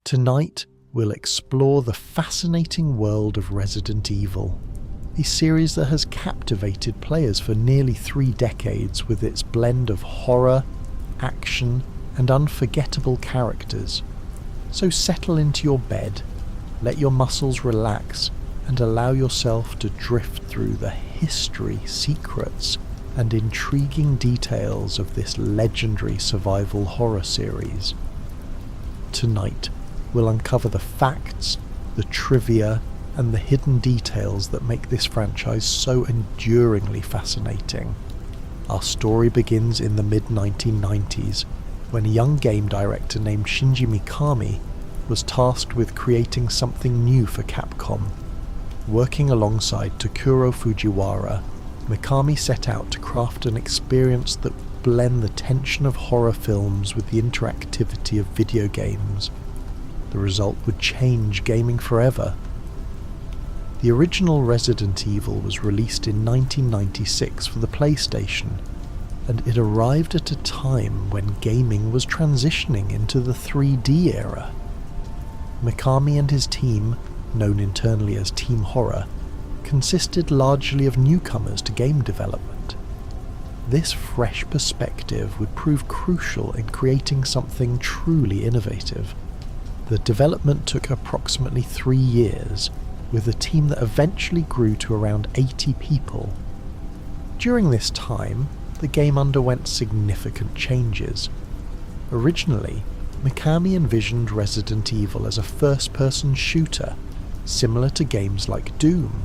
Tonight, we'll explore the fascinating world of Resident Evil, a series that has captivated players for nearly 3 decades with its blend of horror, action, and unforgettable characters. So settle into your bed, let your muscles relax, and allow yourself to drift through the history, secrets, and intriguing details of this legendary survival horror series. Tonight, we'll uncover the facts, the trivia, and the hidden details that make this franchise so enduringly fascinating. Our story begins in the mid-1990s, when a young game director named Shinji Mikami was tasked with creating something new for Capcom. Working alongside Takuro Fujiwara, Mikami set out to craft an experience that would blend the tension of horror films with the interactivity of video games. The result would change gaming forever. The original Resident Evil was released in 1996 for the PlayStation, and it arrived at a time when gaming was transitioning into the 3D era. Mikami and his team, known internally as Team Horror, consisted largely of newcomers to game development. This fresh perspective would prove crucial in creating something truly innovative. The development took approximately 3 years, with a team that eventually grew to around 80 people. During this time, the game underwent significant changes. Originally, Mikami envisioned Resident Evil as a first-person shooter, similar to games like Doom.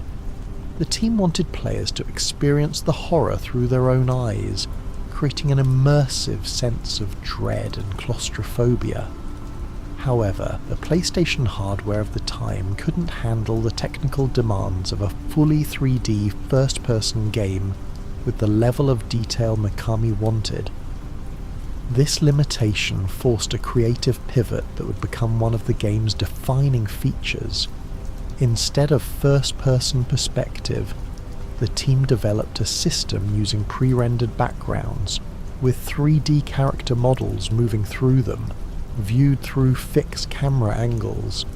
The team wanted players to experience the horror through their own eyes, creating an immersive sense of dread and claustrophobia. However, the PlayStation hardware of the time couldn't handle the technical demands of a fully 3D first-person game with the level of detail Mikami wanted. This limitation forced a creative pivot that would become one of the game's defining features. Instead of first-person perspective, the team developed a system using pre-rendered backgrounds, with 3D character models moving through them, viewed through fixed camera angles.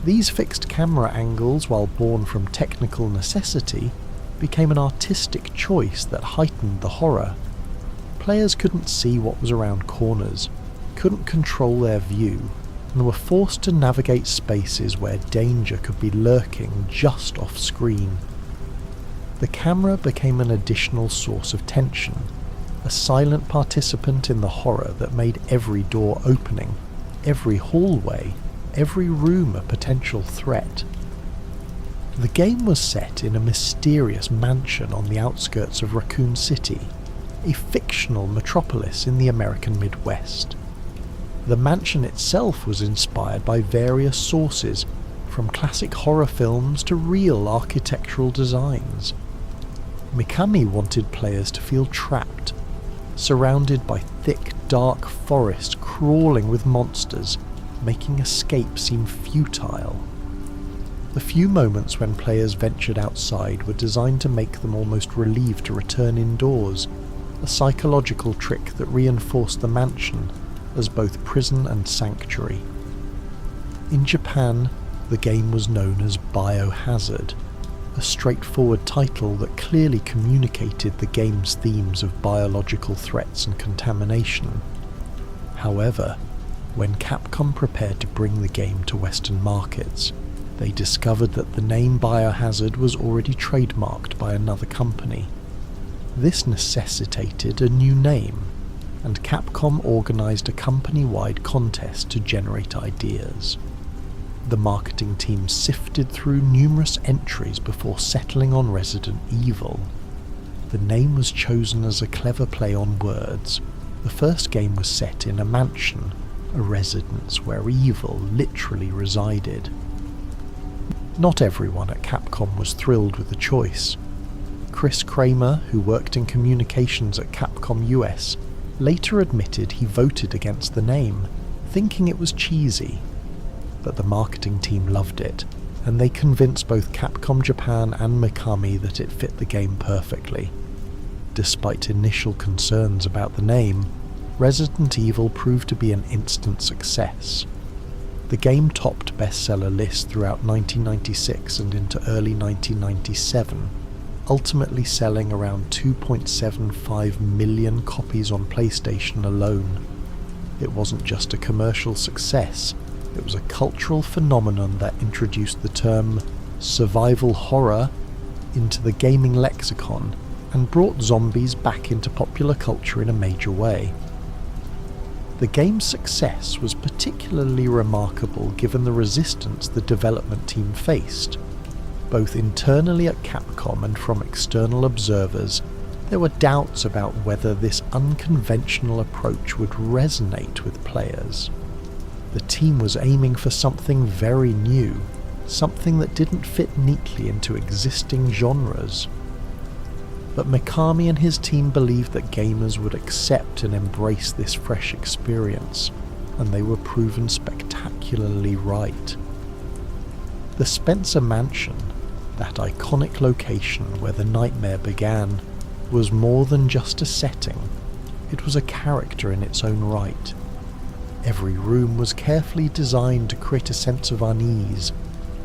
These fixed camera angles, while born from technical necessity, became an artistic choice that heightened the horror. Players couldn't see what was around corners, couldn't control their view, and were forced to navigate spaces where danger could be lurking just off screen. The camera became an additional source of tension, a silent participant in the horror that made every door opening, every hallway, every room a potential threat. The game was set in a mysterious mansion on the outskirts of Raccoon City, a fictional metropolis in the American Midwest. The mansion itself was inspired by various sources, from classic horror films to real architectural designs. Mikami wanted players to feel trapped, surrounded by thick, dark forest crawling with monsters, making escape seem futile. The few moments when players ventured outside were designed to make them almost relieved to return indoors, a psychological trick that reinforced the mansion as both prison and sanctuary. In Japan, the game was known as Biohazard, a straightforward title that clearly communicated the game's themes of biological threats and contamination. However, when Capcom prepared to bring the game to Western markets, they discovered that the name Biohazard was already trademarked by another company. This necessitated a new name, and Capcom organised a company-wide contest to generate ideas. The marketing team sifted through numerous entries before settling on Resident Evil. The name was chosen as a clever play on words. The first game was set in a mansion, a residence where evil literally resided. Not everyone at Capcom was thrilled with the choice. Chris Kramer, who worked in communications at Capcom US, later admitted he voted against the name, thinking it was cheesy. But the marketing team loved it, and they convinced both Capcom Japan and Mikami that it fit the game perfectly. Despite initial concerns about the name, Resident Evil proved to be an instant success. The game topped bestseller lists throughout 1996 and into early 1997, ultimately selling around 2.75 million copies on PlayStation alone. It wasn't just a commercial success, it was a cultural phenomenon that introduced the term survival horror into the gaming lexicon and brought zombies back into popular culture in a major way. The game's success was particularly remarkable given the resistance the development team faced. Both internally at Capcom and from external observers, there were doubts about whether this unconventional approach would resonate with players. The team was aiming for something very new, something that didn't fit neatly into existing genres. But Mikami and his team believed that gamers would accept and embrace this fresh experience, and they were proven spectacularly right. The Spencer Mansion, that iconic location where the nightmare began, was more than just a setting. It was a character in its own right. Every room was carefully designed to create a sense of unease,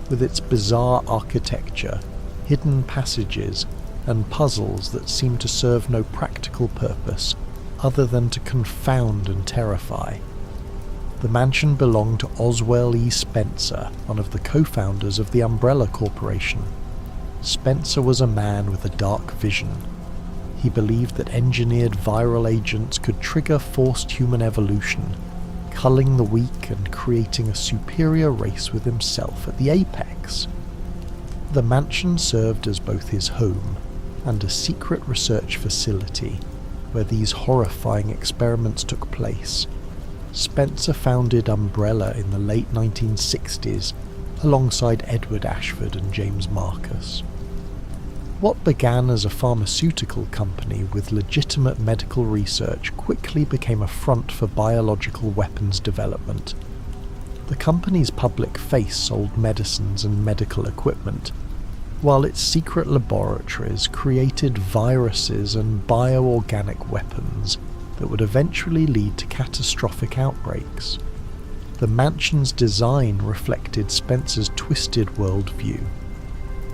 with its bizarre architecture, hidden passages, and puzzles that seemed to serve no practical purpose other than to confound and terrify. The mansion belonged to Oswell E. Spencer, one of the co-founders of the Umbrella Corporation. Spencer was a man with a dark vision. He believed that engineered viral agents could trigger forced human evolution, culling the weak and creating a superior race with himself at the apex. The mansion served as both his home and a secret research facility where these horrifying experiments took place. Spencer founded Umbrella in the late 1960s alongside Edward Ashford and James Marcus. What began as a pharmaceutical company with legitimate medical research quickly became a front for biological weapons development. The company's public face sold medicines and medical equipment, while its secret laboratories created viruses and bioorganic weapons that would eventually lead to catastrophic outbreaks. The mansion's design reflected Spencer's twisted worldview.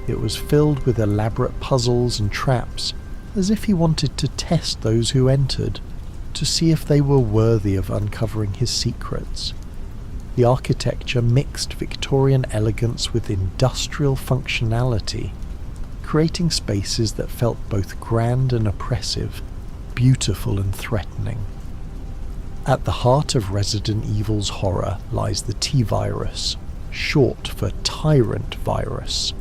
It was filled with elaborate puzzles and traps, as if he wanted to test those who entered, to see if they were worthy of uncovering his secrets. The architecture mixed Victorian elegance with industrial functionality, creating spaces that felt both grand and oppressive, beautiful and threatening. At the heart of Resident Evil's horror lies the T-Virus, short for Tyrant Virus,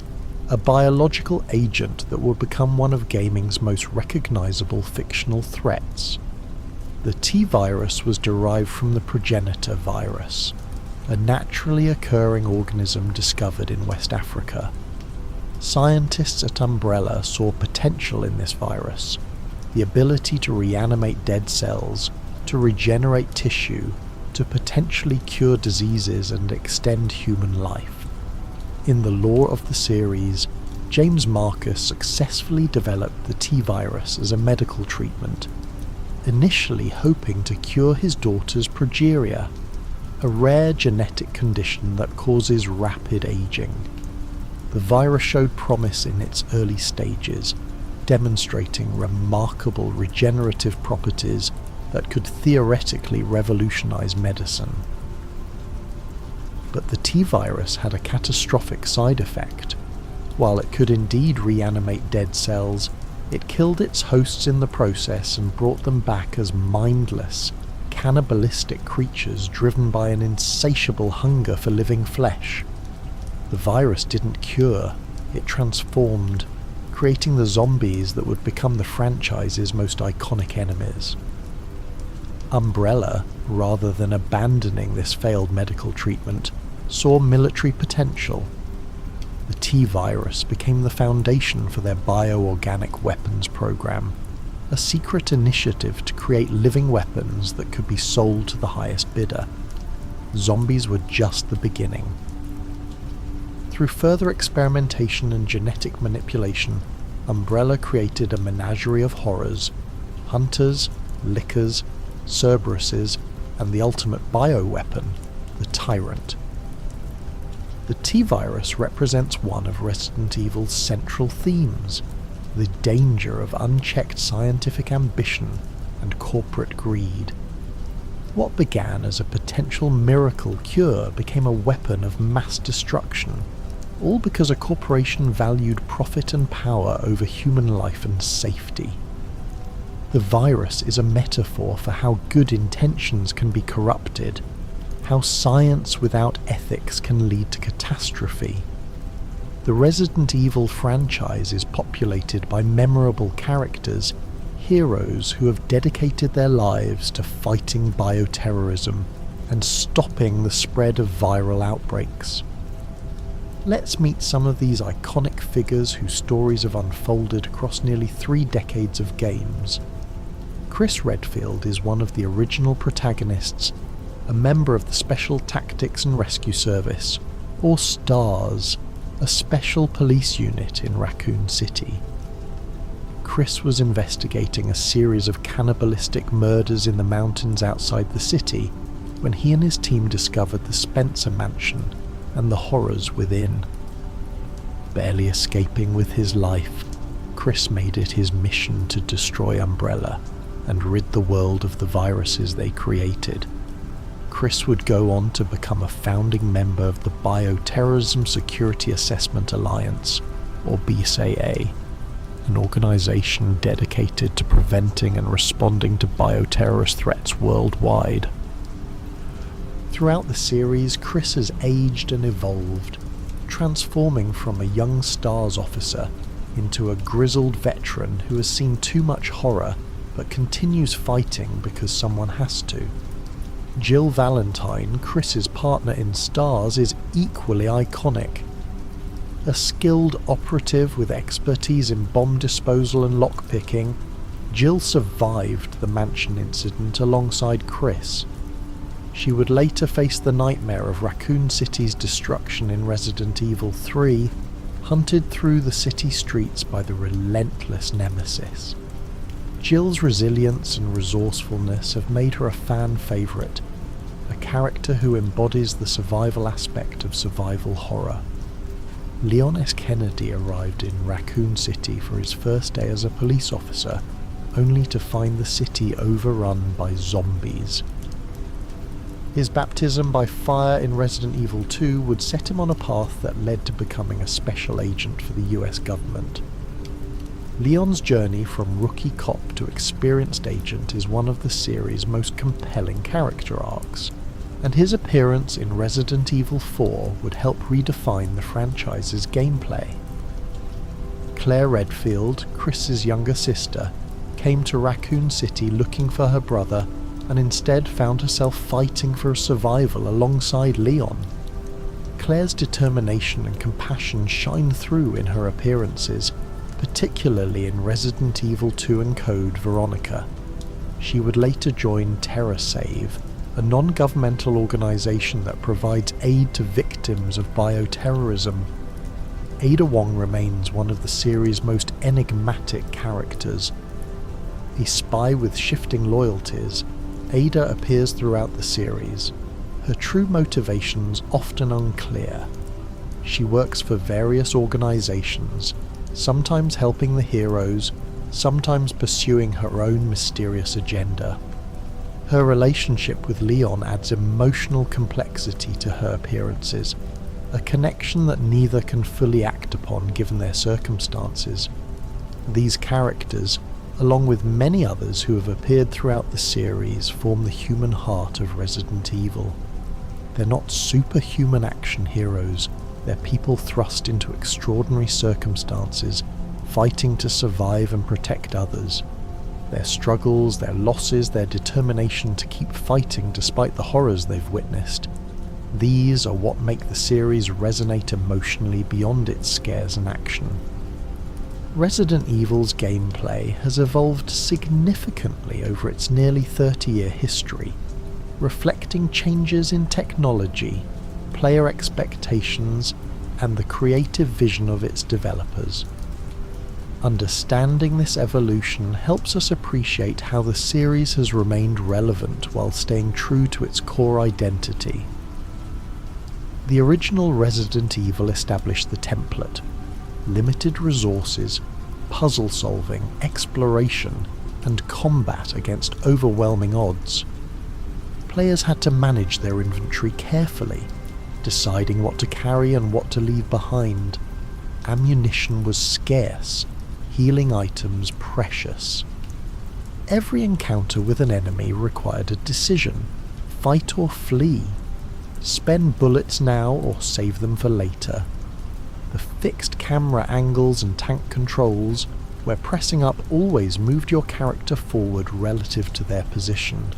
a biological agent that will become one of gaming's most recognizable fictional threats. The T-Virus was derived from the progenitor virus, a naturally occurring organism discovered in West Africa. Scientists at Umbrella saw potential in this virus, the ability to reanimate dead cells, to regenerate tissue, to potentially cure diseases and extend human life. In the lore of the series, James Marcus successfully developed the T-Virus as a medical treatment, initially hoping to cure his daughter's progeria, a rare genetic condition that causes rapid aging. The virus showed promise in its early stages, demonstrating remarkable regenerative properties that could theoretically revolutionize medicine. But the T-Virus had a catastrophic side effect. While it could indeed reanimate dead cells, it killed its hosts in the process and brought them back as mindless, cannibalistic creatures driven by an insatiable hunger for living flesh. The virus didn't cure, it transformed, creating the zombies that would become the franchise's most iconic enemies. Umbrella, rather than abandoning this failed medical treatment, saw military potential. The T-Virus became the foundation for their bioorganic weapons program, a secret initiative to create living weapons that could be sold to the highest bidder. Zombies were just the beginning. Through further experimentation and genetic manipulation, Umbrella created a menagerie of horrors: hunters, lickers, Cerberuses, and the ultimate bioweapon, the Tyrant. The T-virus represents one of Resident Evil's central themes, the danger of unchecked scientific ambition and corporate greed. What began as a potential miracle cure became a weapon of mass destruction, all because a corporation valued profit and power over human life and safety. The virus is a metaphor for how good intentions can be corrupted, how science without ethics can lead to catastrophe. The Resident Evil franchise is populated by memorable characters, heroes who have dedicated their lives to fighting bioterrorism and stopping the spread of viral outbreaks. Let's meet some of these iconic figures whose stories have unfolded across nearly 3 decades of games. Chris Redfield is one of the original protagonists, a member of the Special Tactics and Rescue Service, or STARS, a special police unit in Raccoon City. Chris was investigating a series of cannibalistic murders in the mountains outside the city when he and his team discovered the Spencer Mansion and the horrors within. Barely escaping with his life, Chris made it his mission to destroy Umbrella and rid the world of the viruses they created. Chris would go on to become a founding member of the Bioterrorism Security Assessment Alliance, or BSAA, an organization dedicated to preventing and responding to bioterrorist threats worldwide. Throughout the series, Chris has aged and evolved, transforming from a young STARS officer into a grizzled veteran who has seen too much horror but continues fighting because someone has to. Jill Valentine, Chris's partner in STARS, is equally iconic. A skilled operative with expertise in bomb disposal and lockpicking, Jill survived the mansion incident alongside Chris. She would later face the nightmare of Raccoon City's destruction in Resident Evil 3, hunted through the city streets by the relentless Nemesis. Jill's resilience and resourcefulness have made her a fan favourite, a character who embodies the survival aspect of survival horror. Leon S. Kennedy arrived in Raccoon City for his first day as a police officer, only to find the city overrun by zombies. His baptism by fire in Resident Evil 2 would set him on a path that led to becoming a special agent for the US government. Leon's journey from rookie cop to experienced agent is one of the series' most compelling character arcs, and his appearance in Resident Evil 4 would help redefine the franchise's gameplay. Claire Redfield, Chris's younger sister, came to Raccoon City looking for her brother and instead found herself fighting for survival alongside Leon. Claire's determination and compassion shine through in her appearances, particularly in Resident Evil 2 and Code Veronica. She would later join TerraSave, a non-governmental organisation that provides aid to victims of bioterrorism. Ada Wong remains one of the series' most enigmatic characters. A spy with shifting loyalties, Ada appears throughout the series, her true motivations often unclear. She works for various organisations, sometimes helping the heroes, sometimes pursuing her own mysterious agenda. Her relationship with Leon adds emotional complexity to her appearances, a connection that neither can fully act upon given their circumstances. These characters, along with many others who have appeared throughout the series, form the human heart of Resident Evil. They're not superhuman action heroes, they're people thrust into extraordinary circumstances, fighting to survive and protect others. Their struggles, their losses, their determination to keep fighting despite the horrors they've witnessed. These are what make the series resonate emotionally beyond its scares and action. Resident Evil's gameplay has evolved significantly over its nearly 30-year history, reflecting changes in technology, player expectations, and the creative vision of its developers. Understanding this evolution helps us appreciate how the series has remained relevant while staying true to its core identity. The original Resident Evil established the template: limited resources, puzzle solving, exploration, and combat against overwhelming odds. Players had to manage their inventory carefully, deciding what to carry and what to leave behind. Ammunition was scarce, healing items precious. Every encounter with an enemy required a decision: fight or flee, spend bullets now or save them for later. The fixed camera angles and tank controls, where pressing up always moved your character forward relative to their position,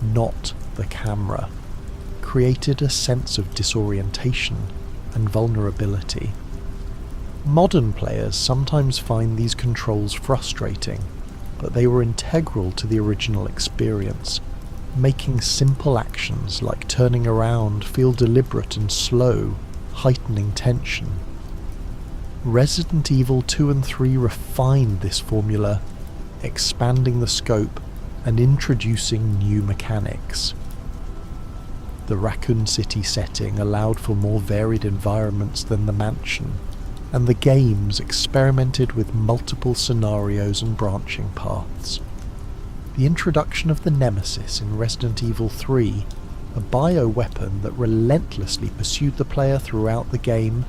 not the camera, created a sense of disorientation and vulnerability. Modern players sometimes find these controls frustrating, but they were integral to the original experience, making simple actions like turning around feel deliberate and slow, heightening tension. Resident Evil 2 and 3 refined this formula, expanding the scope and introducing new mechanics. The Raccoon City setting allowed for more varied environments than the mansion, and the games experimented with multiple scenarios and branching paths. The introduction of the Nemesis in Resident Evil 3, a bioweapon that relentlessly pursued the player throughout the game,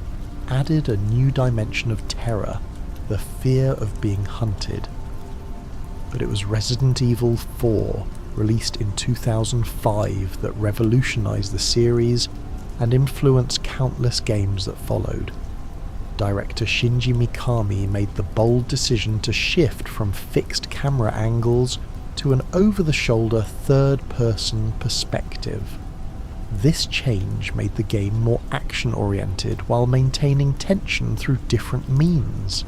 added a new dimension of terror, the fear of being hunted. But it was Resident Evil 4, released in 2005, that revolutionized the series and influenced countless games that followed. Director Shinji Mikami made the bold decision to shift from fixed camera angles to an over-the-shoulder third-person perspective. This change made the game more action-oriented while maintaining tension through different means: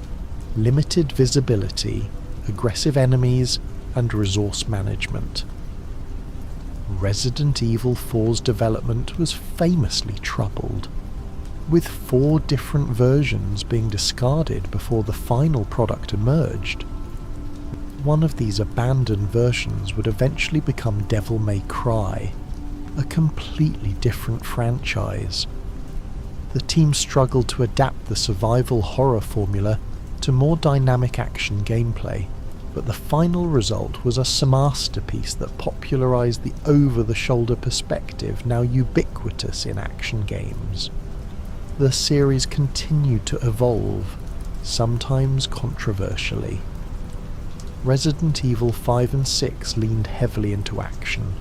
limited visibility, aggressive enemies, and resource management. Resident Evil 4's development was famously troubled, with 4 different versions being discarded before the final product emerged. One of these abandoned versions would eventually become Devil May Cry, a completely different franchise. The team struggled to adapt the survival horror formula to more dynamic action gameplay, but the final result was a masterpiece that popularized the over-the-shoulder perspective now ubiquitous in action games. The series continued to evolve, sometimes controversially. Resident Evil 5 and 6 leaned heavily into action,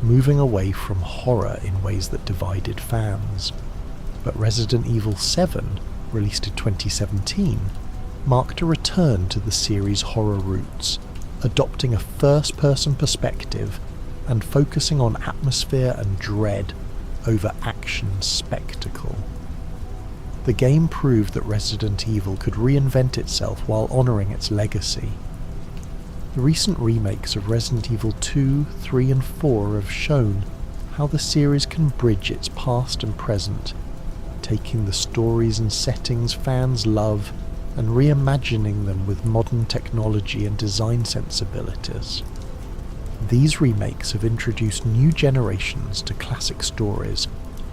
moving away from horror in ways that divided fans. But Resident Evil 7, released in 2017, marked a return to the series' horror roots, adopting a first-person perspective and focusing on atmosphere and dread over action spectacle. The game proved that Resident Evil could reinvent itself while honouring its legacy. The recent remakes of Resident Evil 2, 3 and 4 have shown how the series can bridge its past and present, taking the stories and settings fans love and reimagining them with modern technology and design sensibilities. These remakes have introduced new generations to classic stories,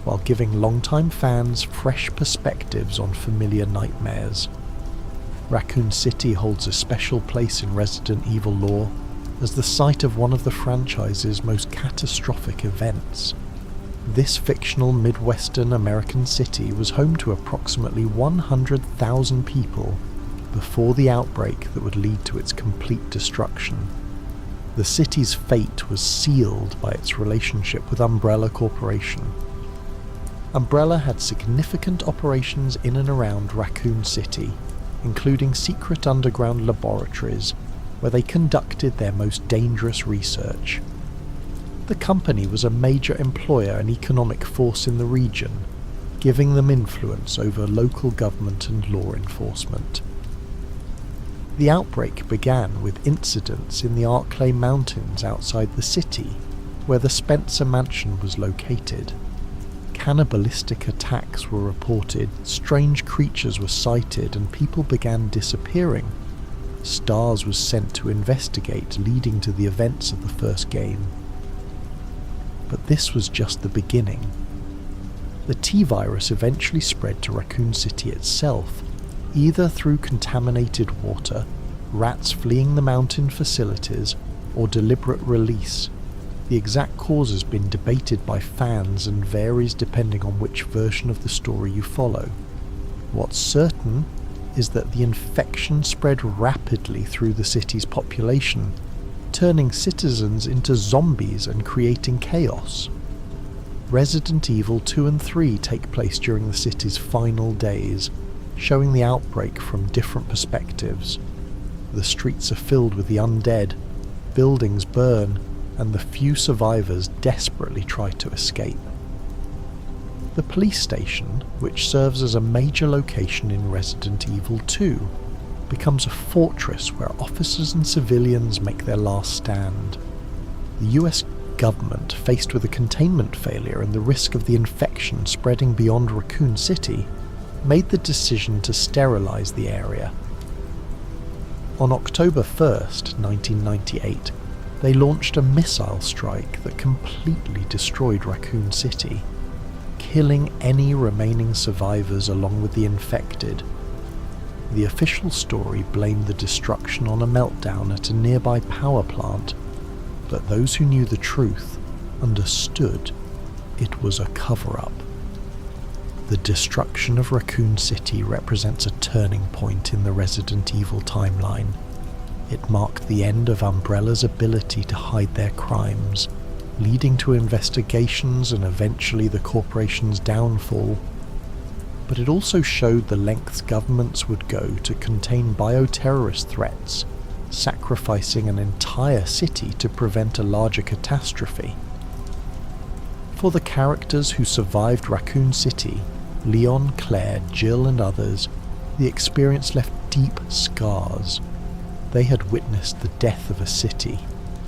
while giving longtime fans fresh perspectives on familiar nightmares. Raccoon City holds a special place in Resident Evil lore as the site of one of the franchise's most catastrophic events. This fictional Midwestern American city was home to approximately 100,000 people before the outbreak that would lead to its complete destruction. The city's fate was sealed by its relationship with Umbrella Corporation. Umbrella had significant operations in and around Raccoon City, including secret underground laboratories where they conducted their most dangerous research. The company was a major employer and economic force in the region, giving them influence over local government and law enforcement. The outbreak began with incidents in the Arklay Mountains outside the city, where the Spencer Mansion was located. Cannibalistic attacks were reported, strange creatures were sighted, and people began disappearing. STARS was sent to investigate, leading to the events of the first game. But this was just the beginning. The T-virus eventually spread to Raccoon City itself, either through contaminated water, rats fleeing the mountain facilities, or deliberate release. The exact cause has been debated by fans and varies depending on which version of the story you follow. What's certain is that the infection spread rapidly through the city's population, turning citizens into zombies and creating chaos. Resident Evil 2 and 3 take place during the city's final days, showing the outbreak from different perspectives. The streets are filled with the undead, buildings burn, and the few survivors desperately try to escape. The police station, which serves as a major location in Resident Evil 2, becomes a fortress where officers and civilians make their last stand. The US government, faced with a containment failure and the risk of the infection spreading beyond Raccoon City, made the decision to sterilize the area. On October 1st, 1998, they launched a missile strike that completely destroyed Raccoon City, killing any remaining survivors along with the infected. The official story blamed the destruction on a meltdown at a nearby power plant, but those who knew the truth understood it was a cover-up. The destruction of Raccoon City represents a turning point in the Resident Evil timeline. It marked the end of Umbrella's ability to hide their crimes, leading to investigations and eventually the corporation's downfall. But it also showed the lengths governments would go to contain bioterrorist threats, sacrificing an entire city to prevent a larger catastrophe. For the characters who survived Raccoon City, Leon, Claire, Jill and others, the experience left deep scars. They had witnessed the death of a city,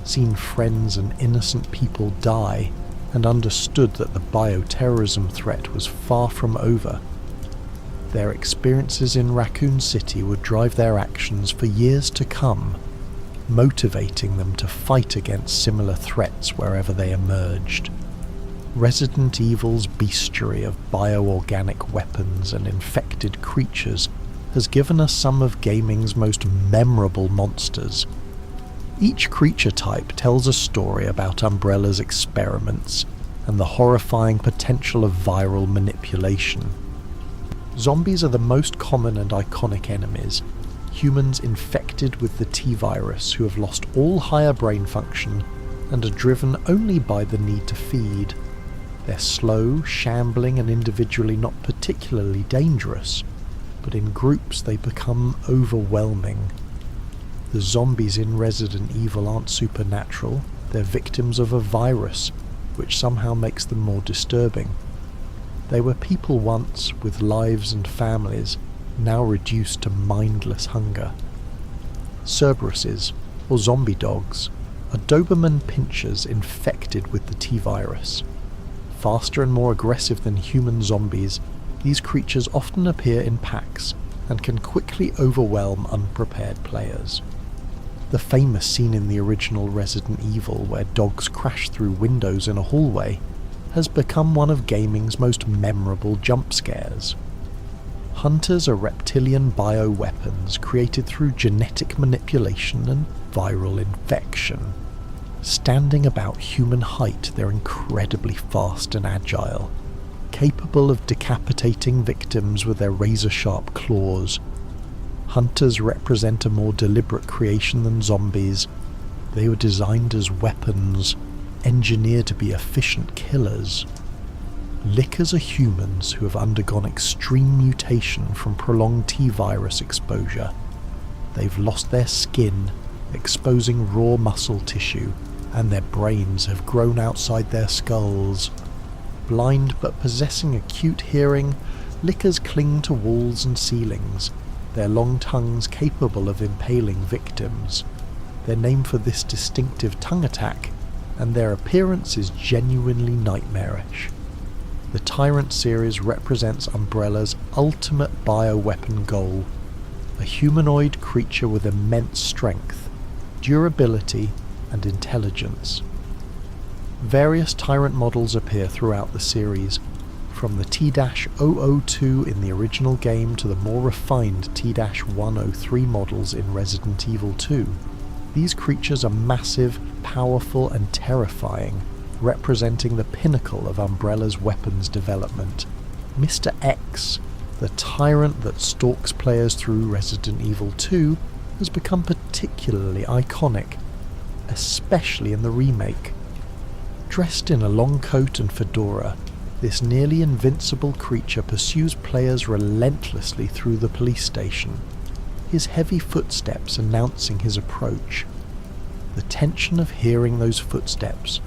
seen friends and innocent people die, and understood that the bioterrorism threat was far from over. Their experiences in Raccoon City would drive their actions for years to come, motivating them to fight against similar threats wherever they emerged. Resident Evil's bestiary of bioorganic weapons and infected creatures has given us some of gaming's most memorable monsters. Each creature type tells a story about Umbrella's experiments and the horrifying potential of viral manipulation. Zombies are the most common and iconic enemies, humans infected with the T-virus who have lost all higher brain function and are driven only by the need to feed. They're slow, shambling and individually not particularly dangerous, but in groups they become overwhelming. The zombies in Resident Evil aren't supernatural, they're victims of a virus, which somehow makes them more disturbing. They were people once, with lives and families, now reduced to mindless hunger. Cerberuses, or zombie dogs, are Doberman pinschers infected with the T-virus. Faster and more aggressive than human zombies, these creatures often appear in packs and can quickly overwhelm unprepared players. The famous scene in the original Resident Evil where dogs crash through windows in a hallway has become one of gaming's most memorable jump scares. Hunters are reptilian bioweapons created through genetic manipulation and viral infection. Standing about human height, they're incredibly fast and agile, capable of decapitating victims with their razor-sharp claws. Hunters represent a more deliberate creation than zombies. They were designed as weapons, engineered to be efficient killers. Lickers are humans who have undergone extreme mutation from prolonged T-virus exposure. They've lost their skin, exposing raw muscle tissue, and their brains have grown outside their skulls. Blind but possessing acute hearing, lickers cling to walls and ceilings, their long tongues capable of impaling victims. They're named for this distinctive tongue attack, and their appearance is genuinely nightmarish. The Tyrant series represents Umbrella's ultimate bioweapon goal, a humanoid creature with immense strength, durability, and intelligence. Various Tyrant models appear throughout the series, From the T-002 in the original game to the more refined T-103 models in Resident Evil 2, these creatures are massive, powerful and terrifying, representing the pinnacle of Umbrella's weapons development. Mr. X, the tyrant that stalks players through Resident Evil 2, has become particularly iconic, especially in the remake. Dressed in a long coat and fedora, this nearly invincible creature pursues players relentlessly through the police station, his heavy footsteps announcing his approach. The tension of hearing those footsteps,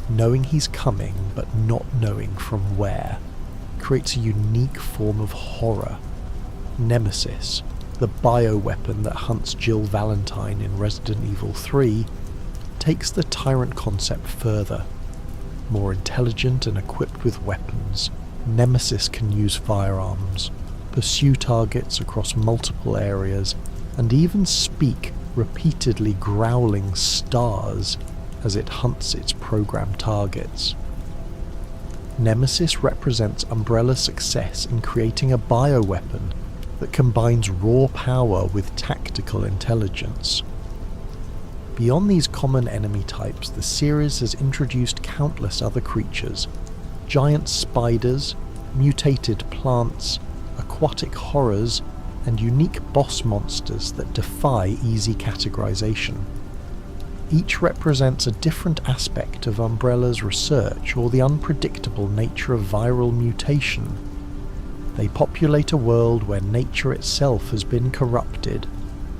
knowing he's coming but not knowing from where, creates a unique form of horror. Nemesis, the bioweapon that hunts Jill Valentine in Resident Evil 3, takes the tyrant concept further. More intelligent and equipped with weapons, Nemesis can use firearms, pursue targets across multiple areas, and even speak repeatedly growling stars as it hunts its programmed targets. Nemesis represents Umbrella's success in creating a bioweapon that combines raw power with tactical intelligence. Beyond these common enemy types, the series has introduced countless other creatures: giant spiders, mutated plants, aquatic horrors, and unique boss monsters that defy easy categorization. Each represents a different aspect of Umbrella's research or the unpredictable nature of viral mutation. They populate a world where nature itself has been corrupted,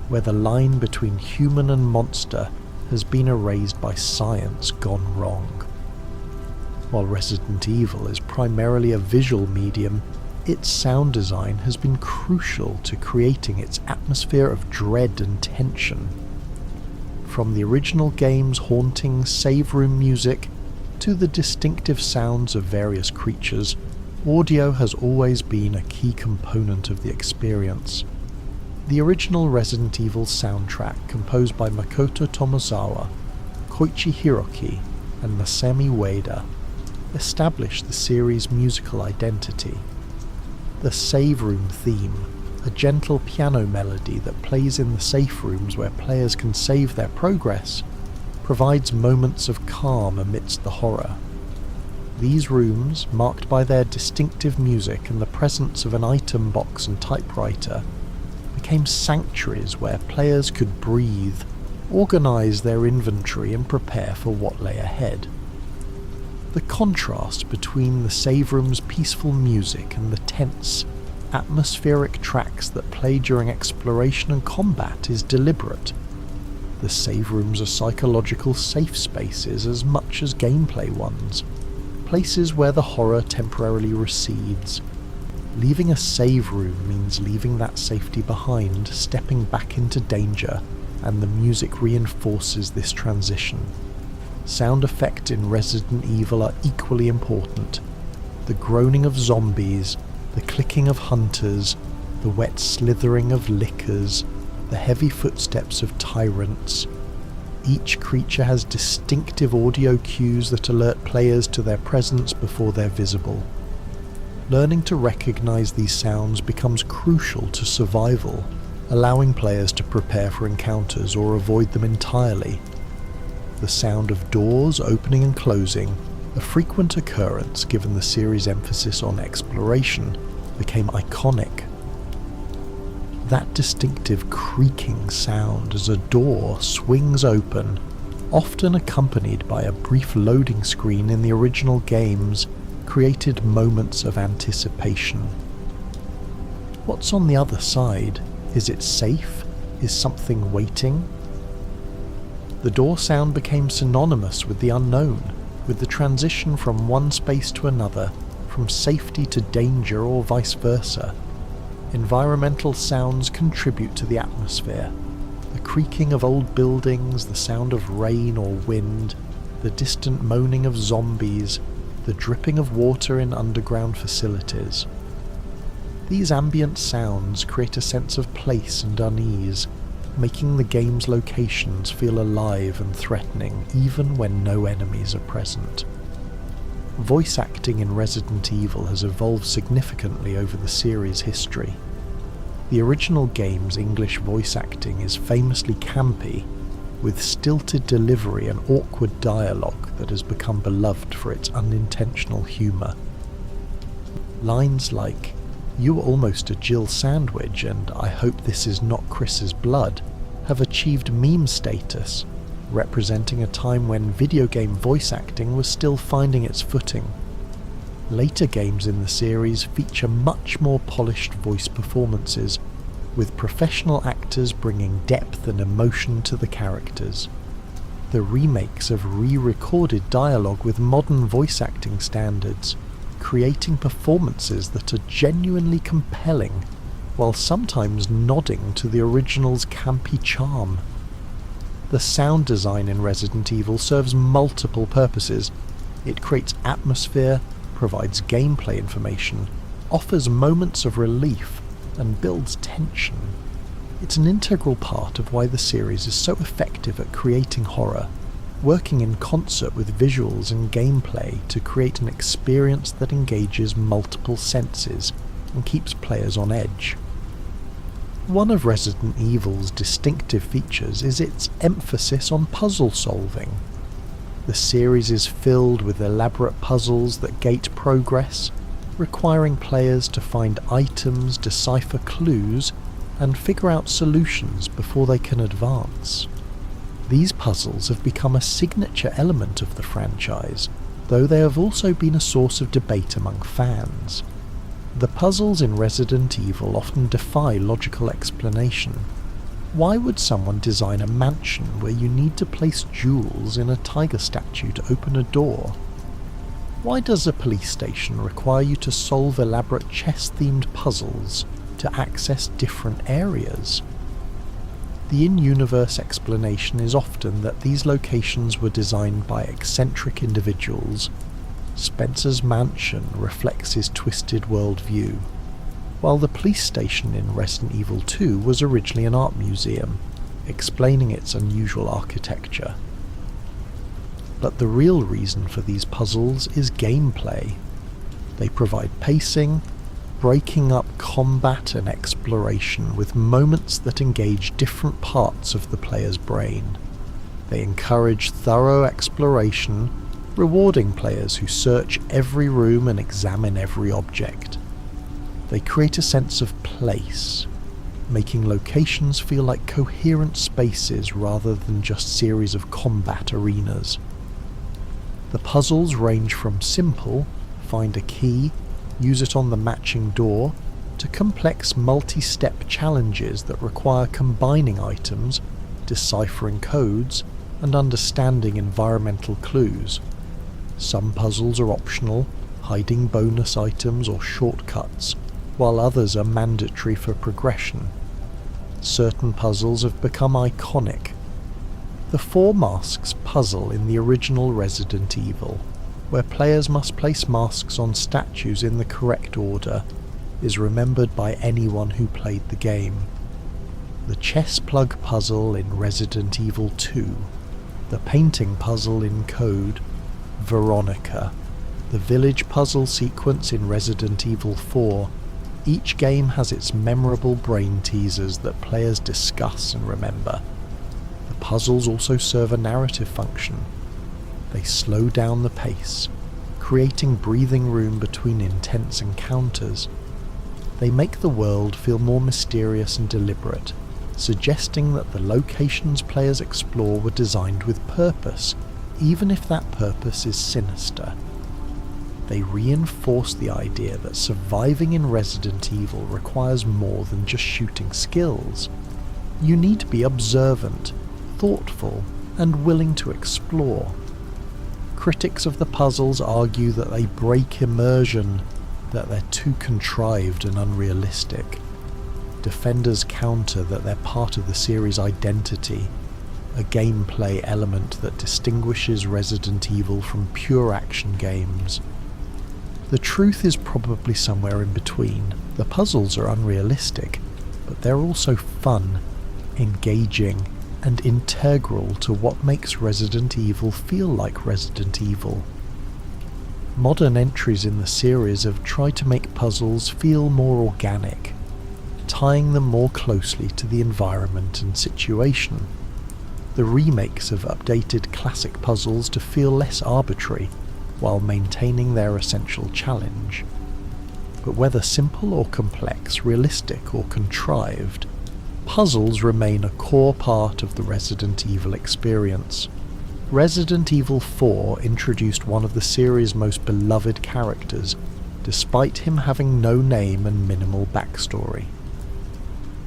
where the line between human and monster has been erased by science gone wrong. While Resident Evil is primarily a visual medium, its sound design has been crucial to creating its atmosphere of dread and tension. From the original game's haunting save room music to the distinctive sounds of various creatures, audio has always been a key component of the experience. The original Resident Evil soundtrack, composed by Makoto Tomozawa, Koichi Hiroki, and Masami Ueda, established the series' musical identity. The save room theme, a gentle piano melody that plays in the safe rooms where players can save their progress, provides moments of calm amidst the horror. These rooms, marked by their distinctive music and the presence of an item box and typewriter, became sanctuaries where players could breathe, organise their inventory and prepare for what lay ahead. The contrast between the save room's peaceful music and the tense, atmospheric tracks that play during exploration and combat is deliberate. The save rooms are psychological safe spaces as much as gameplay ones, places where the horror temporarily recedes. Leaving a save room means leaving that safety behind, stepping back into danger, and the music reinforces this transition. Sound effects in Resident Evil are equally important. The groaning of zombies, the clicking of hunters, the wet slithering of lickers, the heavy footsteps of tyrants. Each creature has distinctive audio cues that alert players to their presence before they're visible. Learning to recognize these sounds becomes crucial to survival, allowing players to prepare for encounters or avoid them entirely. The sound of doors opening and closing, a frequent occurrence given the series' emphasis on exploration, became iconic. That distinctive creaking sound as a door swings open, often accompanied by a brief loading screen in the original games, created moments of anticipation. What's on the other side? Is it safe? Is something waiting? The door sound became synonymous with the unknown, with the transition from one space to another, from safety to danger or vice versa. Environmental sounds contribute to the atmosphere. The creaking of old buildings, the sound of rain or wind, the distant moaning of zombies, the dripping of water in underground facilities. These ambient sounds create a sense of place and unease, making the game's locations feel alive and threatening even when no enemies are present. voice acting in Resident Evil has evolved significantly over the series' history. The original game's English voice acting is famously campy, with stilted delivery and awkward dialogue that has become beloved for its unintentional humour. Lines like, "You were almost a Jill sandwich and I hope this is not Chris's blood," have achieved meme status, representing a time when video game voice acting was still finding its footing. Later games in the series feature much more polished voice performances, with professional actors bringing depth and emotion to the characters. The remakes have re-recorded dialogue with modern voice acting standards, creating performances that are genuinely compelling, while sometimes nodding to the original's campy charm. The sound design in Resident Evil serves multiple purposes. It creates atmosphere, provides gameplay information, offers moments of relief, and builds tension. It's an integral part of why the series is so effective at creating horror, working in concert with visuals and gameplay to create an experience that engages multiple senses and keeps players on edge. One of Resident Evil's distinctive features is its emphasis on puzzle solving. The series is filled with elaborate puzzles that gate progress, requiring players to find items, decipher clues, and figure out solutions before they can advance. These puzzles have become a signature element of the franchise, though they have also been a source of debate among fans. The puzzles in Resident Evil often defy logical explanation. Why would someone design a mansion where you need to place jewels in a tiger statue to open a door? Why does a police station require you to solve elaborate chess-themed puzzles to access different areas? The in-universe explanation is often that these locations were designed by eccentric individuals. Spencer's mansion reflects his twisted worldview, while the police station in Resident Evil 2 was originally an art museum, explaining its unusual architecture. But the real reason for these puzzles is gameplay. They provide pacing, breaking up combat and exploration with moments that engage different parts of the player's brain. They encourage thorough exploration, rewarding players who search every room and examine every object. They create a sense of place, making locations feel like coherent spaces rather than just series of combat arenas. The puzzles range from simple, find a key, use it on the matching door, to complex multi-step challenges that require combining items, deciphering codes, and understanding environmental clues. Some puzzles are optional, hiding bonus items or shortcuts, while others are mandatory for progression. Certain puzzles have become iconic. The Four Masks puzzle in the original Resident Evil, where players must place masks on statues in the correct order, is remembered by anyone who played the game. The chess plug puzzle in Resident Evil 2, the painting puzzle in Code, Veronica, the village puzzle sequence in Resident Evil 4, each game has its memorable brain teasers that players discuss and remember. The puzzles also serve a narrative function. They slow down the pace, creating breathing room between intense encounters. They make the world feel more mysterious and deliberate, suggesting that the locations players explore were designed with purpose, even if that purpose is sinister. They reinforce the idea that surviving in Resident Evil requires more than just shooting skills. You need to be observant, thoughtful, and willing to explore. Critics of the puzzles argue that they break immersion, that they're too contrived and unrealistic. Defenders counter that they're part of the series' identity, a gameplay element that distinguishes Resident Evil from pure action games. The truth is probably somewhere in between. The puzzles are unrealistic, but they're also fun, engaging, and integral to what makes Resident Evil feel like Resident Evil. Modern entries in the series have tried to make puzzles feel more organic, tying them more closely to the environment and situation. The remakes have updated classic puzzles to feel less arbitrary, while maintaining their essential challenge. But whether simple or complex, realistic or contrived, puzzles remain a core part of the Resident Evil experience. Resident Evil 4 introduced one of the series' most beloved characters, despite him having no name and minimal backstory.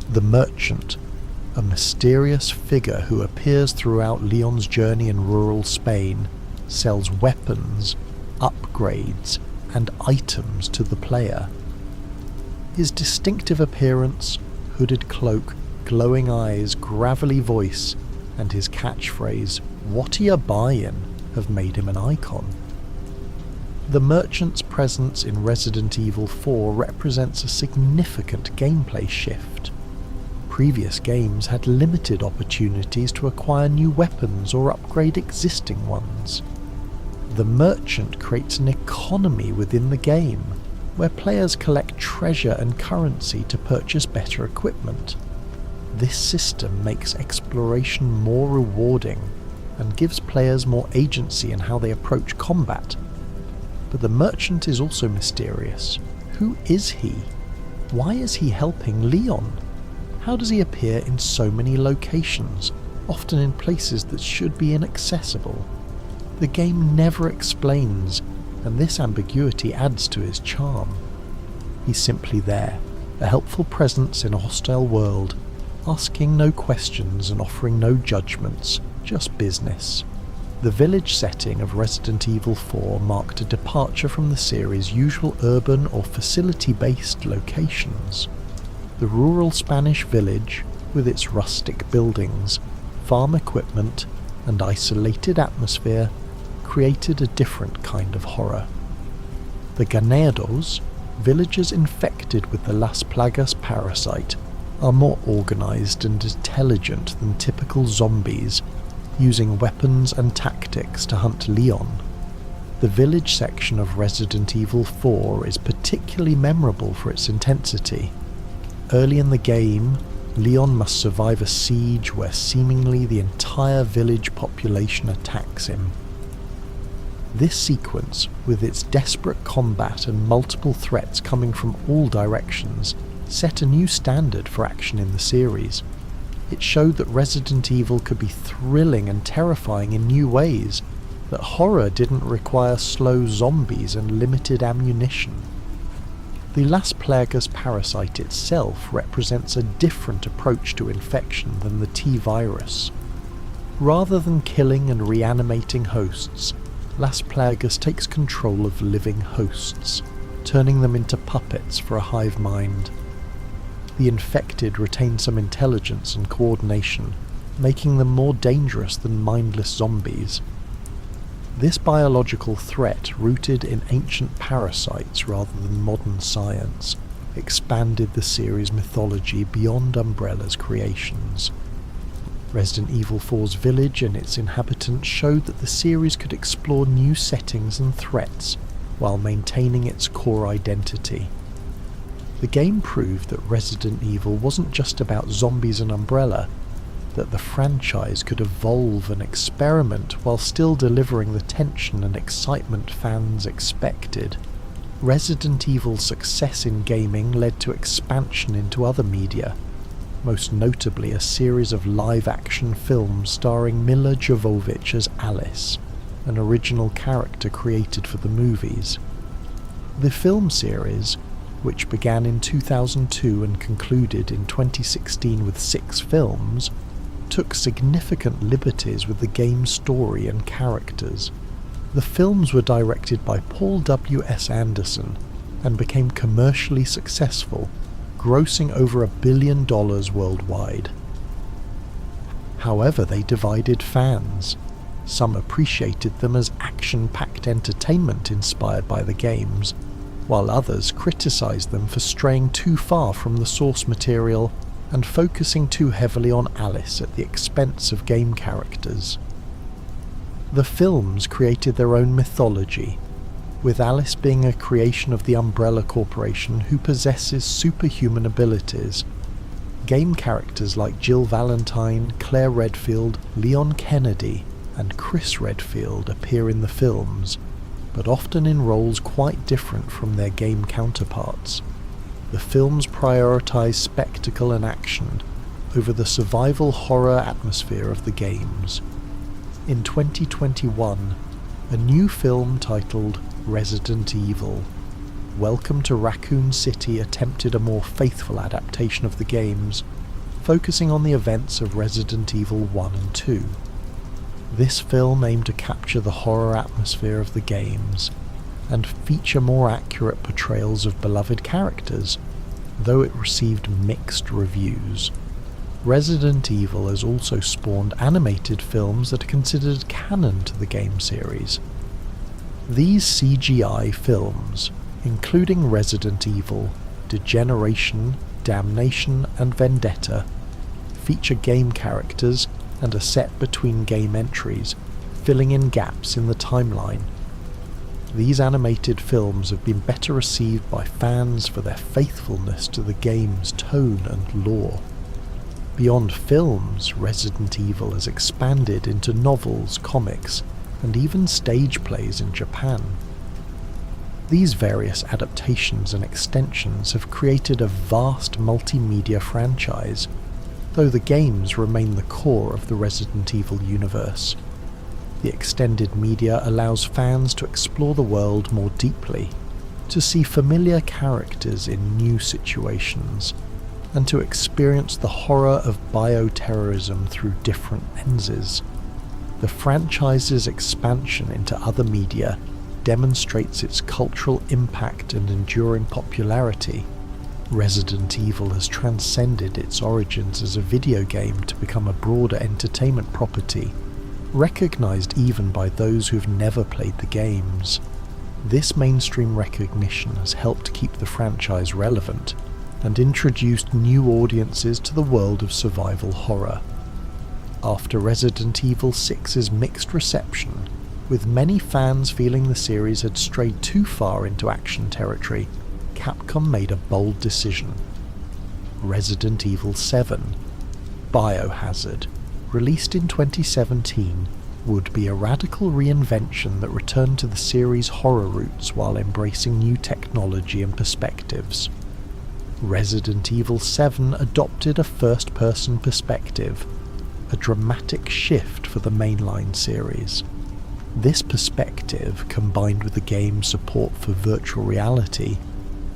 The Merchant, a mysterious figure who appears throughout Leon's journey in rural Spain, sells weapons, upgrades, and items to the player. His distinctive appearance, hooded cloak, glowing eyes, gravelly voice, and his catchphrase, "What are you buyin'?" have made him an icon. The Merchant's presence in Resident Evil 4 represents a significant gameplay shift. Previous games had limited opportunities to acquire new weapons or upgrade existing ones. The Merchant creates an economy within the game, where players collect treasure and currency to purchase better equipment. This system makes exploration more rewarding and gives players more agency in how they approach combat. But the Merchant is also mysterious. Who is he? Why is he helping Leon? How does he appear in so many locations, often in places that should be inaccessible? The game never explains, and this ambiguity adds to his charm. He's simply there, a helpful presence in a hostile world, asking no questions and offering no judgments, just business. The village setting of Resident Evil 4 marked a departure from the series' usual urban or facility-based locations. The rural Spanish village, with its rustic buildings, farm equipment, and isolated atmosphere, created a different kind of horror. The Ganados, villagers infected with the Las Plagas parasite, are more organised and intelligent than typical zombies, using weapons and tactics to hunt Leon. The village section of Resident Evil 4 is particularly memorable for its intensity. Early in the game, Leon must survive a siege where seemingly the entire village population attacks him. This sequence, with its desperate combat and multiple threats coming from all directions, set a new standard for action in the series. It showed that Resident Evil could be thrilling and terrifying in new ways, that horror didn't require slow zombies and limited ammunition. The Las Plagas parasite itself represents a different approach to infection than the T-virus. Rather than killing and reanimating hosts, Las Plagas takes control of living hosts, turning them into puppets for a hive mind. The infected retain some intelligence and coordination, making them more dangerous than mindless zombies. This biological threat, rooted in ancient parasites rather than modern science, expanded the series' mythology beyond Umbrella's creations. Resident Evil 4's village and its inhabitants showed that the series could explore new settings and threats while maintaining its core identity. The game proved that Resident Evil wasn't just about zombies and Umbrella, that the franchise could evolve and experiment while still delivering the tension and excitement fans expected. Resident Evil's success in gaming led to expansion into other media, most notably a series of live-action films starring Mila Jovovich as Alice, an original character created for the movies. The film series, which began in 2002 and concluded in 2016 with 6 films, took significant liberties with the game's story and characters. The films were directed by Paul W.S. Anderson and became commercially successful, grossing over $1 billion worldwide. However, they divided fans. Some appreciated them as action-packed entertainment inspired by the games, while others criticised them for straying too far from the source material and focusing too heavily on Alice at the expense of game characters. The films created their own mythology, with Alice being a creation of the Umbrella Corporation who possesses superhuman abilities. Game characters like Jill Valentine, Claire Redfield, Leon Kennedy, and Chris Redfield appear in the films, but often in roles quite different from their game counterparts. The films prioritise spectacle and action over the survival horror atmosphere of the games. In 2021, a new film titled Resident Evil: Welcome to Raccoon City attempted a more faithful adaptation of the games, focusing on the events of Resident Evil 1 and 2. This film aimed to capture the horror atmosphere of the games, and feature more accurate portrayals of beloved characters, though it received mixed reviews. Resident Evil has also spawned animated films that are considered canon to the game series. These CGI films, including Resident Evil, Degeneration, Damnation, and Vendetta, feature game characters and are set between game entries, filling in gaps in the timeline. These animated films have been better received by fans for their faithfulness to the game's tone and lore. Beyond films, Resident Evil has expanded into novels, comics, and even stage plays in Japan. These various adaptations and extensions have created a vast multimedia franchise, though the games remain the core of the Resident Evil universe. The extended media allows fans to explore the world more deeply, to see familiar characters in new situations, and to experience the horror of bioterrorism through different lenses. The franchise's expansion into other media demonstrates its cultural impact and enduring popularity. Resident Evil has transcended its origins as a video game to become a broader entertainment property, recognised even by those who've never played the games. This mainstream recognition has helped keep the franchise relevant and introduced new audiences to the world of survival horror. After Resident Evil 6's mixed reception, with many fans feeling the series had strayed too far into action territory, Capcom made a bold decision. Resident Evil 7: Biohazard, released in 2017, would be a radical reinvention that returned to the series' horror roots while embracing new technology and perspectives. Resident Evil 7 adopted a first-person perspective, a dramatic shift for the mainline series. This perspective, combined with the game's support for virtual reality,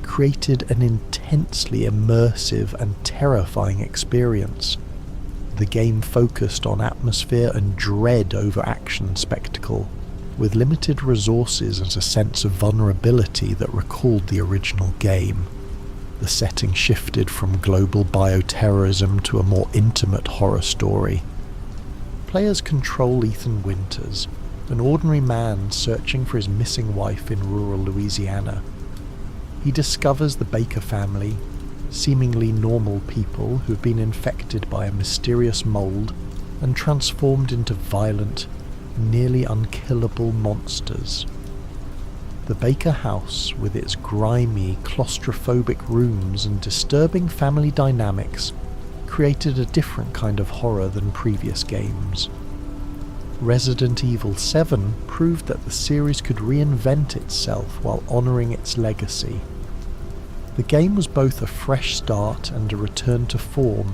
created an intensely immersive and terrifying experience. The game focused on atmosphere and dread over action spectacle, with limited resources and a sense of vulnerability that recalled the original game. The setting shifted from global bioterrorism to a more intimate horror story. Players control Ethan Winters, an ordinary man searching for his missing wife in rural Louisiana. He discovers the Baker family, seemingly normal people who've been infected by a mysterious mold and transformed into violent, nearly unkillable monsters. The Baker house, with its grimy, claustrophobic rooms and disturbing family dynamics, created a different kind of horror than previous games. Resident Evil 7 proved that the series could reinvent itself while honouring its legacy. The game was both a fresh start and a return to form,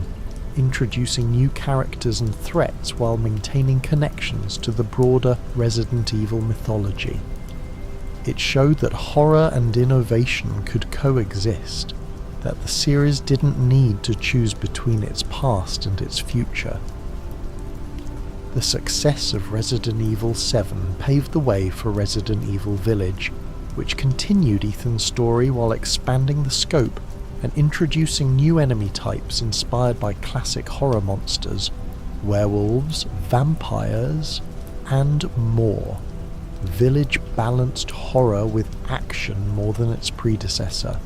introducing new characters and threats while maintaining connections to the broader Resident Evil mythology. It showed that horror and innovation could coexist, that the series didn't need to choose between its past and its future. The success of Resident Evil 7 paved the way for Resident Evil Village, which continued Ethan's story while expanding the scope and introducing new enemy types inspired by classic horror monsters, werewolves, vampires, and more. Village balanced horror with action more than its predecessor,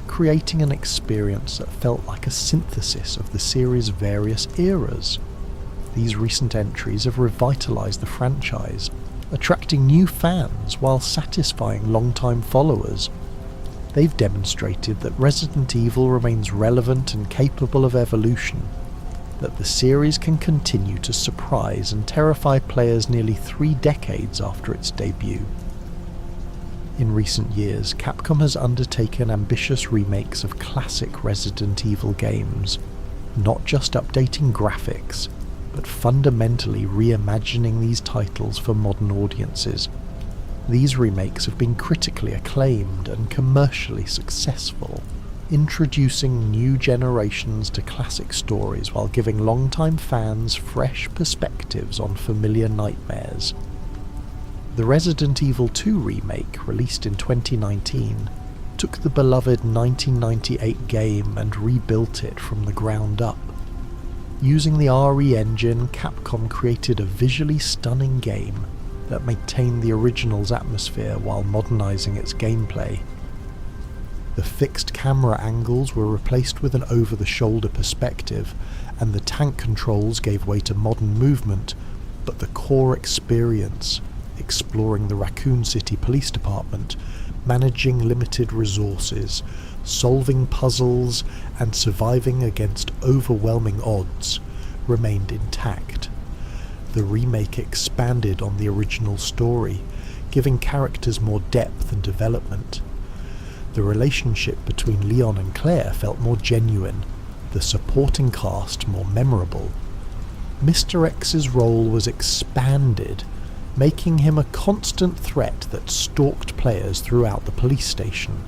creating an experience that felt like a synthesis of the series' various eras. These recent entries have revitalized the franchise, attracting new fans while satisfying long-time followers. They've demonstrated that Resident Evil remains relevant and capable of evolution, that the series can continue to surprise and terrify players nearly 3 decades after its debut. In recent years, Capcom has undertaken ambitious remakes of classic Resident Evil games, not just updating graphics, but fundamentally reimagining these titles for modern audiences. These remakes have been critically acclaimed and commercially successful, introducing new generations to classic stories while giving longtime fans fresh perspectives on familiar nightmares. The Resident Evil 2 remake, released in 2019, took the beloved 1998 game and rebuilt it from the ground up. Using the RE engine, Capcom created a visually stunning game that maintained the original's atmosphere while modernising its gameplay. The fixed camera angles were replaced with an over-the-shoulder perspective, and the tank controls gave way to modern movement, but the core experience, exploring the Raccoon City Police Department, managing limited resources, solving puzzles, and surviving against overwhelming odds, remained intact. The remake expanded on the original story, giving characters more depth and development. The relationship between Leon and Claire felt more genuine, the supporting cast more memorable. Mr. X's role was expanded, making him a constant threat that stalked players throughout the police station.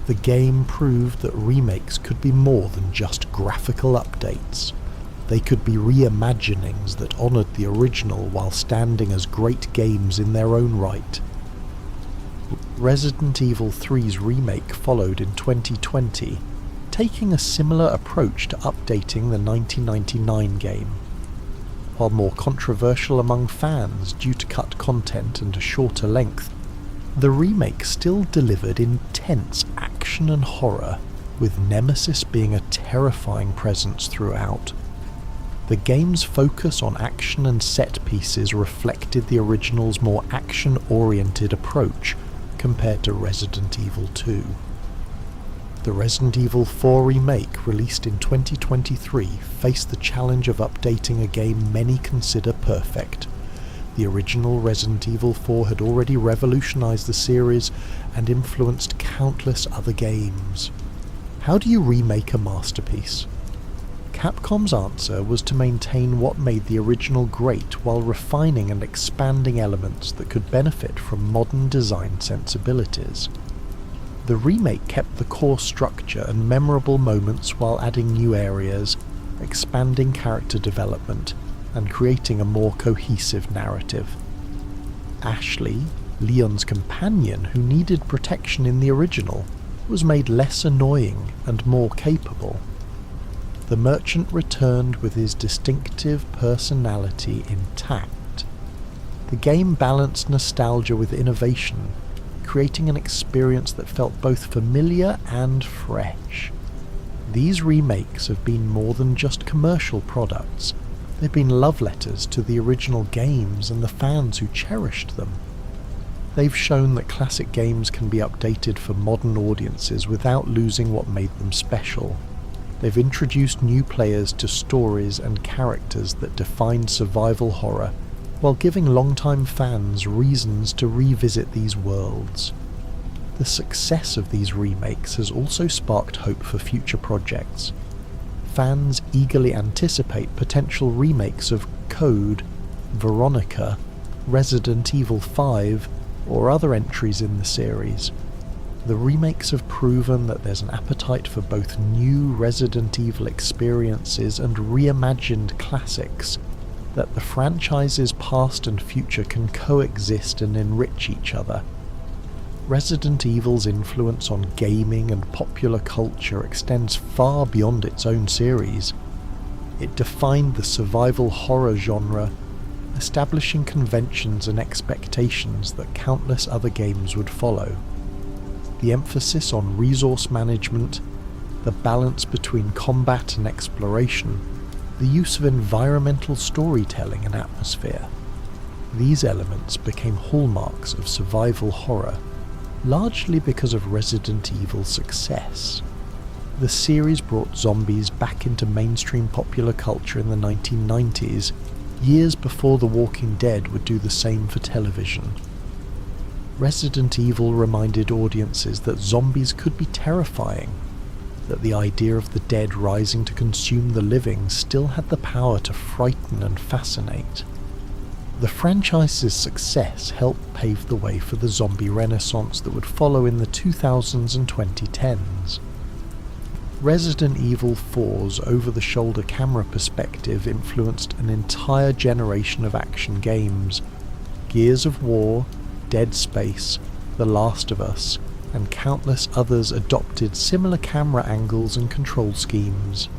The game proved that remakes could be more than just graphical updates. They could be reimaginings that honoured the original while standing as great games in their own right. Resident Evil 3's remake followed in 2020, taking a similar approach to updating the 1999 game. While more controversial among fans due to cut content and a shorter length, the remake still delivered intense action and horror, with Nemesis being a terrifying presence throughout. The game's focus on action and set pieces reflected the original's more action-oriented approach compared to Resident Evil 2. The Resident Evil 4 remake, released in 2023, faced the challenge of updating a game many consider perfect. The original Resident Evil 4 had already revolutionized the series and influenced countless other games. How do you remake a masterpiece? Capcom's answer was to maintain what made the original great while refining and expanding elements that could benefit from modern design sensibilities. The remake kept the core structure and memorable moments while adding new areas, expanding character development, and creating a more cohesive narrative. Ashley, Leon's companion who needed protection in the original, was made less annoying and more capable. The merchant returned with his distinctive personality intact. The game balanced nostalgia with innovation, creating an experience that felt both familiar and fresh. These remakes have been more than just commercial products. They've been love letters to the original games and the fans who cherished them. They've shown that classic games can be updated for modern audiences without losing what made them special. They've introduced new players to stories and characters that defined survival horror, while giving longtime fans reasons to revisit these worlds. The success of these remakes has also sparked hope for future projects. Fans eagerly anticipate potential remakes of Code, Veronica, Resident Evil 5, or other entries in the series. The remakes have proven that there's an appetite for both new Resident Evil experiences and reimagined classics, that the franchise's past and future can coexist and enrich each other. Resident Evil's influence on gaming and popular culture extends far beyond its own series. It defined the survival horror genre, establishing conventions and expectations that countless other games would follow. The emphasis on resource management, the balance between combat and exploration, the use of environmental storytelling and atmosphere. These elements became hallmarks of survival horror, largely because of Resident Evil's success. The series brought zombies back into mainstream popular culture in the 1990s, years before The Walking Dead would do the same for television. Resident Evil reminded audiences that zombies could be terrifying, that the idea of the dead rising to consume the living still had the power to frighten and fascinate. The franchise's success helped pave the way for the zombie renaissance that would follow in the 2000s and 2010s. Resident Evil 4's over-the-shoulder camera perspective influenced an entire generation of action games. Gears of War, Dead Space, The Last of Us, and countless others adopted similar camera angles and control schemes.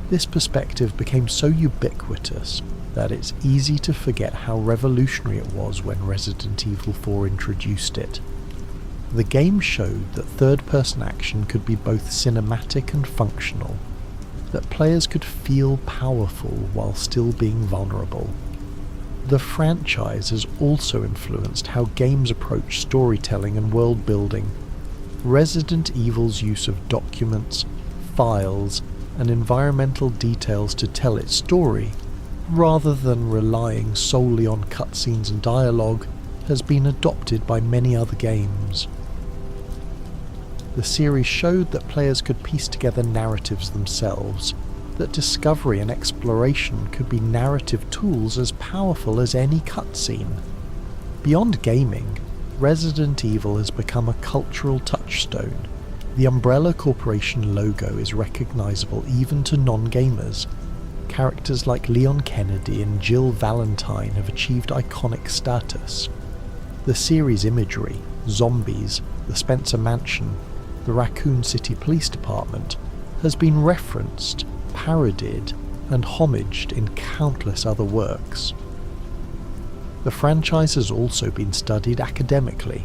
This perspective became so ubiquitous that it's easy to forget how revolutionary it was when Resident Evil 4 introduced it. The game showed that third-person action could be both cinematic and functional, that players could feel powerful while still being vulnerable. The franchise has also influenced how games approach storytelling and world-building. Resident Evil's use of documents, files, and environmental details to tell its story, rather than relying solely on cutscenes and dialogue, has been adopted by many other games. The series showed that players could piece together narratives themselves, that discovery and exploration could be narrative tools as powerful as any cutscene. Beyond gaming, Resident Evil has become a cultural touchstone. The Umbrella Corporation logo is recognizable even to non-gamers. Characters like Leon Kennedy and Jill Valentine have achieved iconic status. The series imagery, zombies, the Spencer Mansion, the Raccoon City Police Department, has been referenced, parodied, and homaged in countless other works. The franchise has also been studied academically,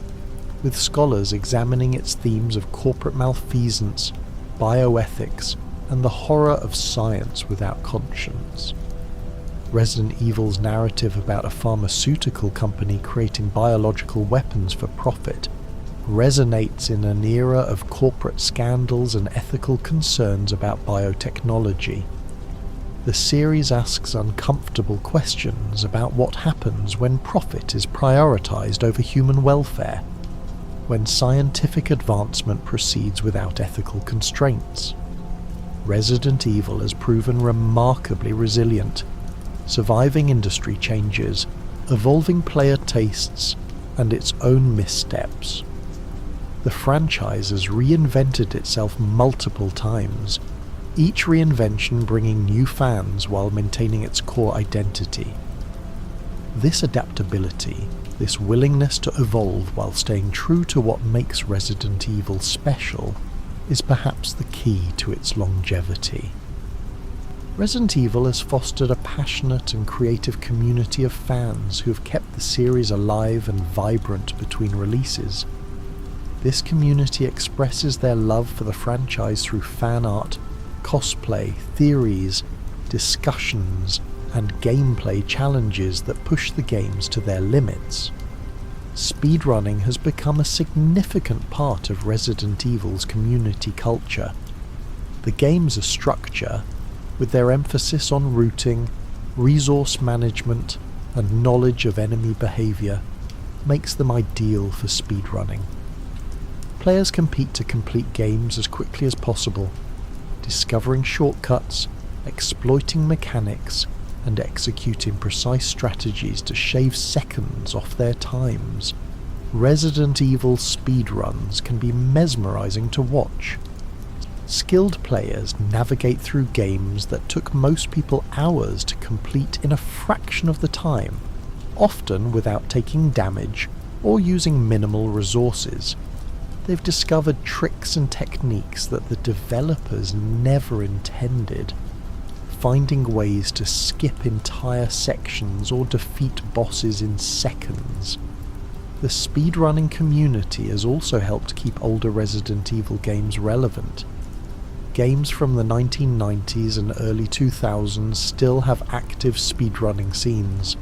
with scholars examining its themes of corporate malfeasance, bioethics, and the horror of science without conscience. Resident Evil's narrative about a pharmaceutical company creating biological weapons for profit resonates in an era of corporate scandals and ethical concerns about biotechnology. The series asks uncomfortable questions about what happens when profit is prioritized over human welfare, when scientific advancement proceeds without ethical constraints. Resident Evil has proven remarkably resilient, surviving industry changes, evolving player tastes, and its own missteps. The franchise has reinvented itself multiple times, each reinvention bringing new fans while maintaining its core identity. This adaptability, this willingness to evolve while staying true to what makes Resident Evil special, is perhaps the key to its longevity. Resident Evil has fostered a passionate and creative community of fans who have kept the series alive and vibrant between releases. This community expresses their love for the franchise through fan art, cosplay, theories, discussions, and gameplay challenges that push the games to their limits. Speedrunning has become a significant part of Resident Evil's community culture. The game's structure, with their emphasis on routing, resource management, and knowledge of enemy behaviour, makes them ideal for speedrunning. Players compete to complete games as quickly as possible, discovering shortcuts, exploiting mechanics, and executing precise strategies to shave seconds off their times. Resident Evil speedruns can be mesmerizing to watch. Skilled players navigate through games that took most people hours to complete in a fraction of the time, often without taking damage or using minimal resources. They've discovered tricks and techniques that the developers never intended, finding ways to skip entire sections or defeat bosses in seconds. The speedrunning community has also helped keep older Resident Evil games relevant. Games from the 1990s and early 2000s still have active speedrunning scenes.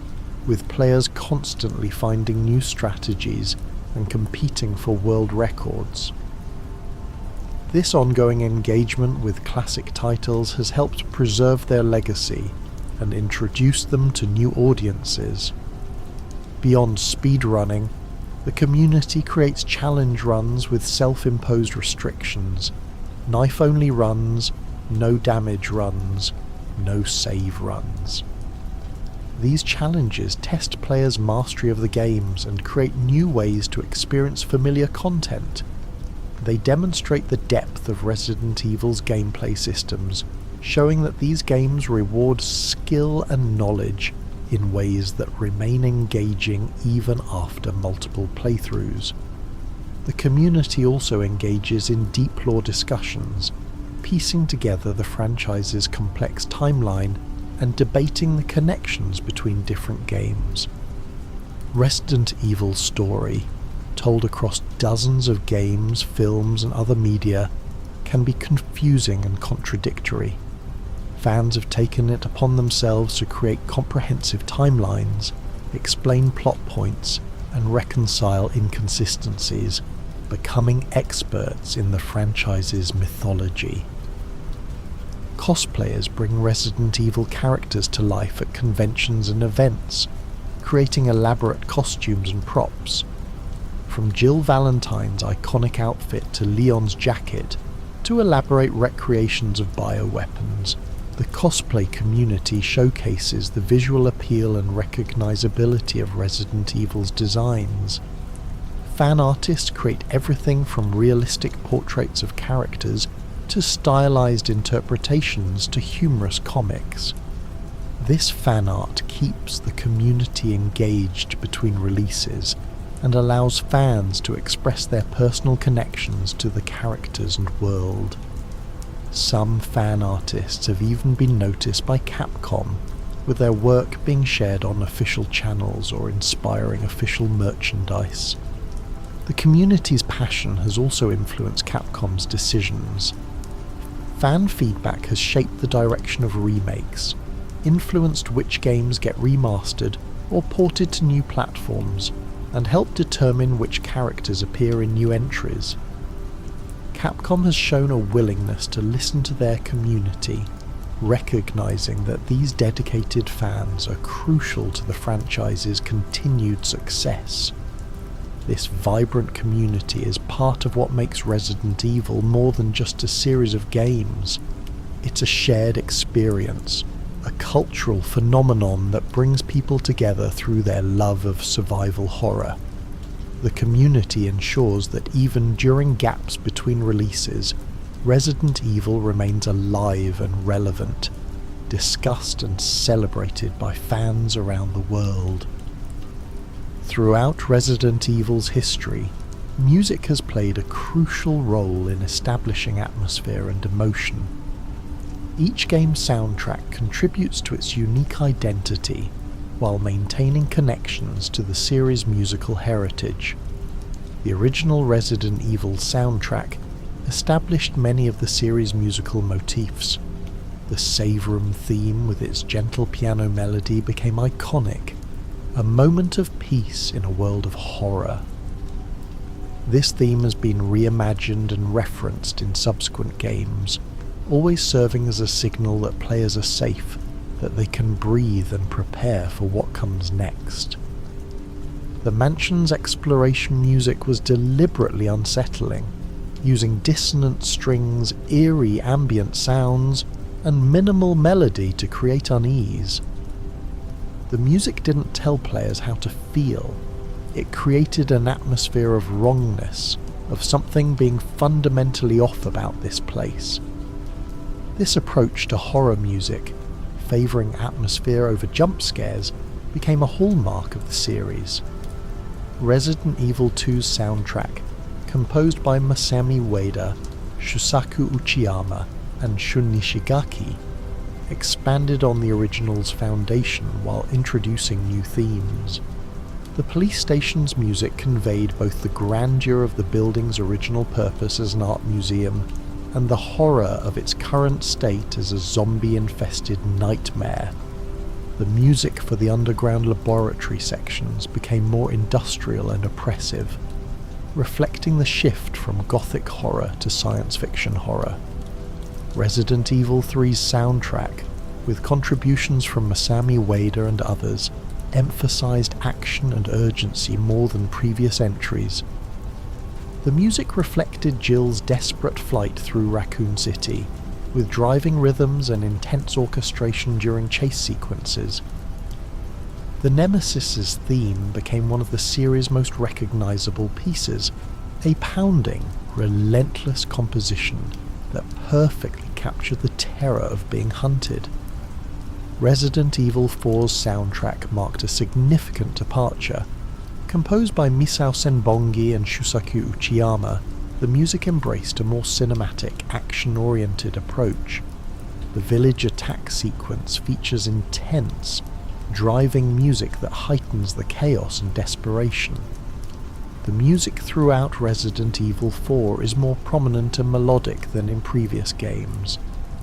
with players constantly finding new strategies and competing for world records. This ongoing engagement with classic titles has helped preserve their legacy and introduce them to new audiences. Beyond speedrunning, the community creates challenge runs with self-imposed restrictions, knife-only runs, no damage runs, no save runs. These challenges test players' mastery of the games and create new ways to experience familiar content. They demonstrate the depth of Resident Evil's gameplay systems, showing that these games reward skill and knowledge in ways that remain engaging even after multiple playthroughs. The community also engages in deep lore discussions, piecing together the franchise's complex timeline and debating the connections between different games. Resident Evil's story, told across dozens of games, films and other media, can be confusing and contradictory. Fans have taken it upon themselves to create comprehensive timelines, explain plot points, and reconcile inconsistencies, becoming experts in the franchise's mythology. Cosplayers bring Resident Evil characters to life at conventions and events, creating elaborate costumes and props. From Jill Valentine's iconic outfit to Leon's jacket, to elaborate recreations of bioweapons, the cosplay community showcases the visual appeal and recognizability of Resident Evil's designs. Fan artists create everything from realistic portraits of characters to stylized interpretations to humorous comics. This fan art keeps the community engaged between releases and allows fans to express their personal connections to the characters and world. Some fan artists have even been noticed by Capcom, with their work being shared on official channels or inspiring official merchandise. The community's passion has also influenced Capcom's decisions. Fan feedback has shaped the direction of remakes, influenced which games get remastered or ported to new platforms, and helped determine which characters appear in new entries. Capcom has shown a willingness to listen to their community, recognizing that these dedicated fans are crucial to the franchise's continued success. This vibrant community is part of what makes Resident Evil more than just a series of games. It's a shared experience, a cultural phenomenon that brings people together through their love of survival horror. The community ensures that even during gaps between releases, Resident Evil remains alive and relevant, discussed and celebrated by fans around the world. Throughout Resident Evil's history, music has played a crucial role in establishing atmosphere and emotion. Each game's soundtrack contributes to its unique identity, while maintaining connections to the series' musical heritage. The original Resident Evil soundtrack established many of the series' musical motifs. The save room theme with its gentle piano melody became iconic, a moment of peace in a world of horror. This theme has been reimagined and referenced in subsequent games, always serving as a signal that players are safe, that they can breathe and prepare for what comes next. The mansion's exploration music was deliberately unsettling, using dissonant strings, eerie ambient sounds, and minimal melody to create unease. The music didn't tell players how to feel. It created an atmosphere of wrongness, of something being fundamentally off about this place. This approach to horror music, favouring atmosphere over jump scares, became a hallmark of the series. Resident Evil 2's soundtrack, composed by Masami Ueda, Shusaku Uchiyama, and Shun Nishigaki, expanded on the original's foundation while introducing new themes. The police station's music conveyed both the grandeur of the building's original purpose as an art museum and the horror of its current state as a zombie-infested nightmare. The music for the underground laboratory sections became more industrial and oppressive, reflecting the shift from gothic horror to science fiction horror. Resident Evil 3's soundtrack, with contributions from Masami Ueda and others, emphasized action and urgency more than previous entries. The music reflected Jill's desperate flight through Raccoon City, with driving rhythms and intense orchestration during chase sequences. The Nemesis's theme became one of the series' most recognizable pieces, a pounding, relentless composition that perfectly captured the terror of being hunted. Resident Evil 4's soundtrack marked a significant departure. Composed by Misao Senbongi and Shusaku Uchiyama, the music embraced a more cinematic, action-oriented approach. The village attack sequence features intense, driving music that heightens the chaos and desperation. The music throughout Resident Evil 4 is more prominent and melodic than in previous games,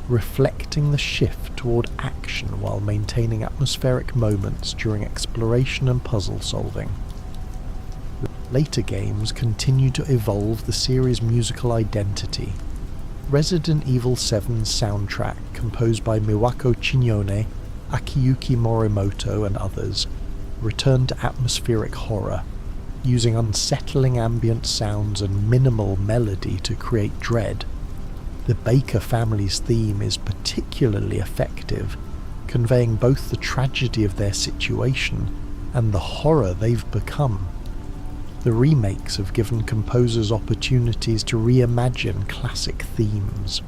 reflecting the shift toward action while maintaining atmospheric moments during exploration and puzzle solving. Later games continue to evolve the series' musical identity. Resident Evil 7's soundtrack, composed by Miwako Chignone, Akiyuki Morimoto and others, returned to atmospheric horror, using unsettling ambient sounds and minimal melody to create dread. The Baker family's theme is particularly effective, conveying both the tragedy of their situation and the horror they've become. The remakes have given composers opportunities to reimagine classic themes.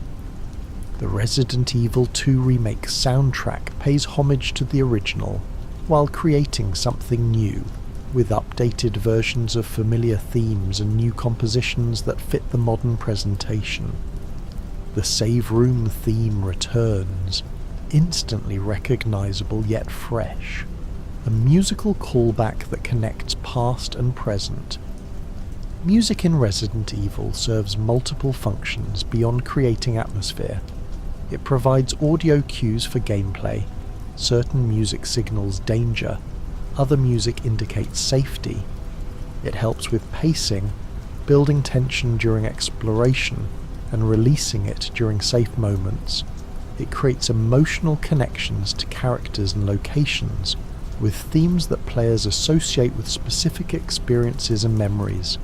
The Resident Evil 2 remake soundtrack pays homage to the original, while creating something new, with updated versions of familiar themes and new compositions that fit the modern presentation. The save room theme returns, instantly recognizable yet fresh, a musical callback that connects past and present. Music in Resident Evil serves multiple functions beyond creating atmosphere. It provides audio cues for gameplay. Certain music signals danger, other music indicates safety. It helps with pacing, building tension during exploration, and releasing it during safe moments. It creates emotional connections to characters and locations, with themes that players associate with specific experiences and memories.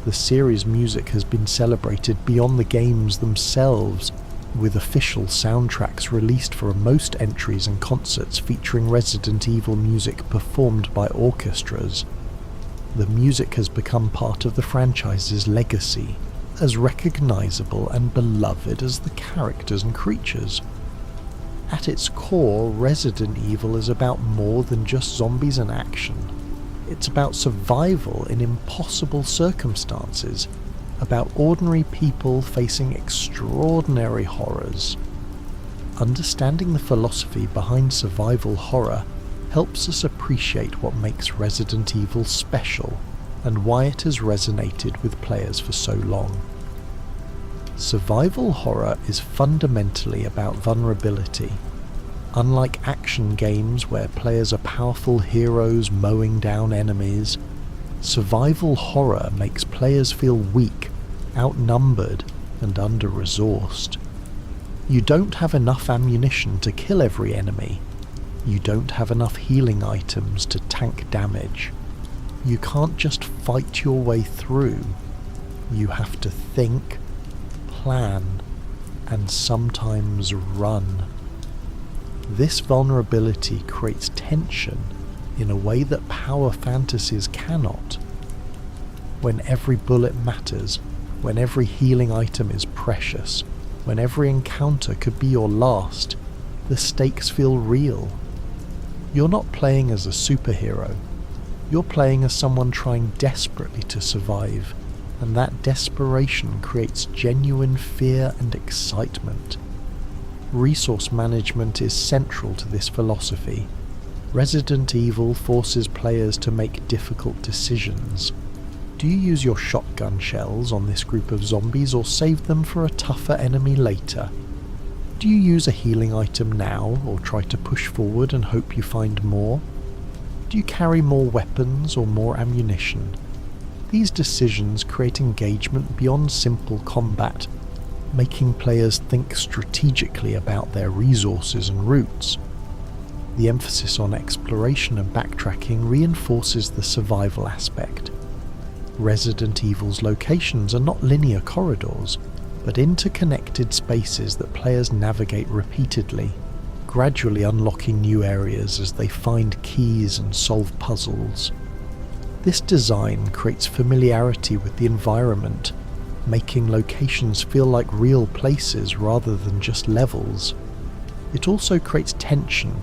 The series' music has been celebrated beyond the games themselves, with official soundtracks released for most entries and concerts featuring Resident Evil music performed by orchestras. The music has become part of the franchise's legacy, as recognizable and beloved as the characters and creatures. At its core, Resident Evil is about more than just zombies and action. It's about survival in impossible circumstances, about ordinary people facing extraordinary horrors. Understanding the philosophy behind survival horror helps us appreciate what makes Resident Evil special and why it has resonated with players for so long. Survival horror is fundamentally about vulnerability. Unlike action games where players are powerful heroes mowing down enemies, survival horror makes players feel weak, outnumbered, and under-resourced. You don't have enough ammunition to kill every enemy. You don't have enough healing items to tank damage. You can't just fight your way through. You have to think, plan, and sometimes run. This vulnerability creates tension in a way that power fantasies cannot. When every bullet matters, when every healing item is precious, when every encounter could be your last, the stakes feel real. You're not playing as a superhero. You're playing as someone trying desperately to survive, and that desperation creates genuine fear and excitement. Resource management is central to this philosophy. Resident Evil forces players to make difficult decisions. Do you use your shotgun shells on this group of zombies or save them for a tougher enemy later? Do you use a healing item now, or try to push forward and hope you find more? Do you carry more weapons or more ammunition? These decisions create engagement beyond simple combat, making players think strategically about their resources and routes. The emphasis on exploration and backtracking reinforces the survival aspect. Resident Evil's locations are not linear corridors, but interconnected spaces that players navigate repeatedly, gradually unlocking new areas as they find keys and solve puzzles. This design creates familiarity with the environment, making locations feel like real places rather than just levels. It also creates tension.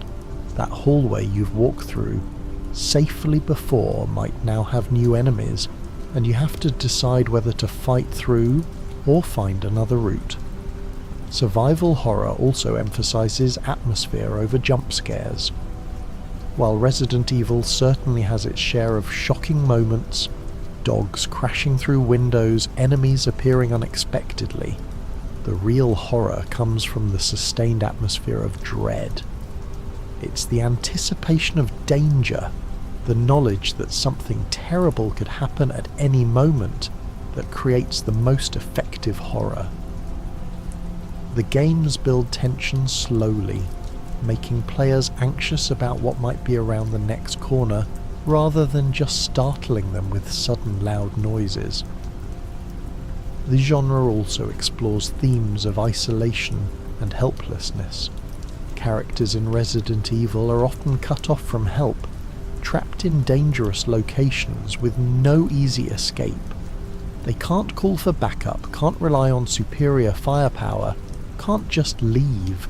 That hallway you've walked through safely before might now have new enemies, and you have to decide whether to fight through or find another route. Survival horror also emphasizes atmosphere over jump scares. While Resident Evil certainly has its share of shocking moments, dogs crashing through windows, enemies appearing unexpectedly, the real horror comes from the sustained atmosphere of dread. It's the anticipation of danger, the knowledge that something terrible could happen at any moment, that creates the most effective horror. The games build tension slowly, making players anxious about what might be around the next corner, rather than just startling them with sudden loud noises. The genre also explores themes of isolation and helplessness. Characters in Resident Evil are often cut off from help, trapped in dangerous locations with no easy escape. They can't call for backup, can't rely on superior firepower, can't just leave.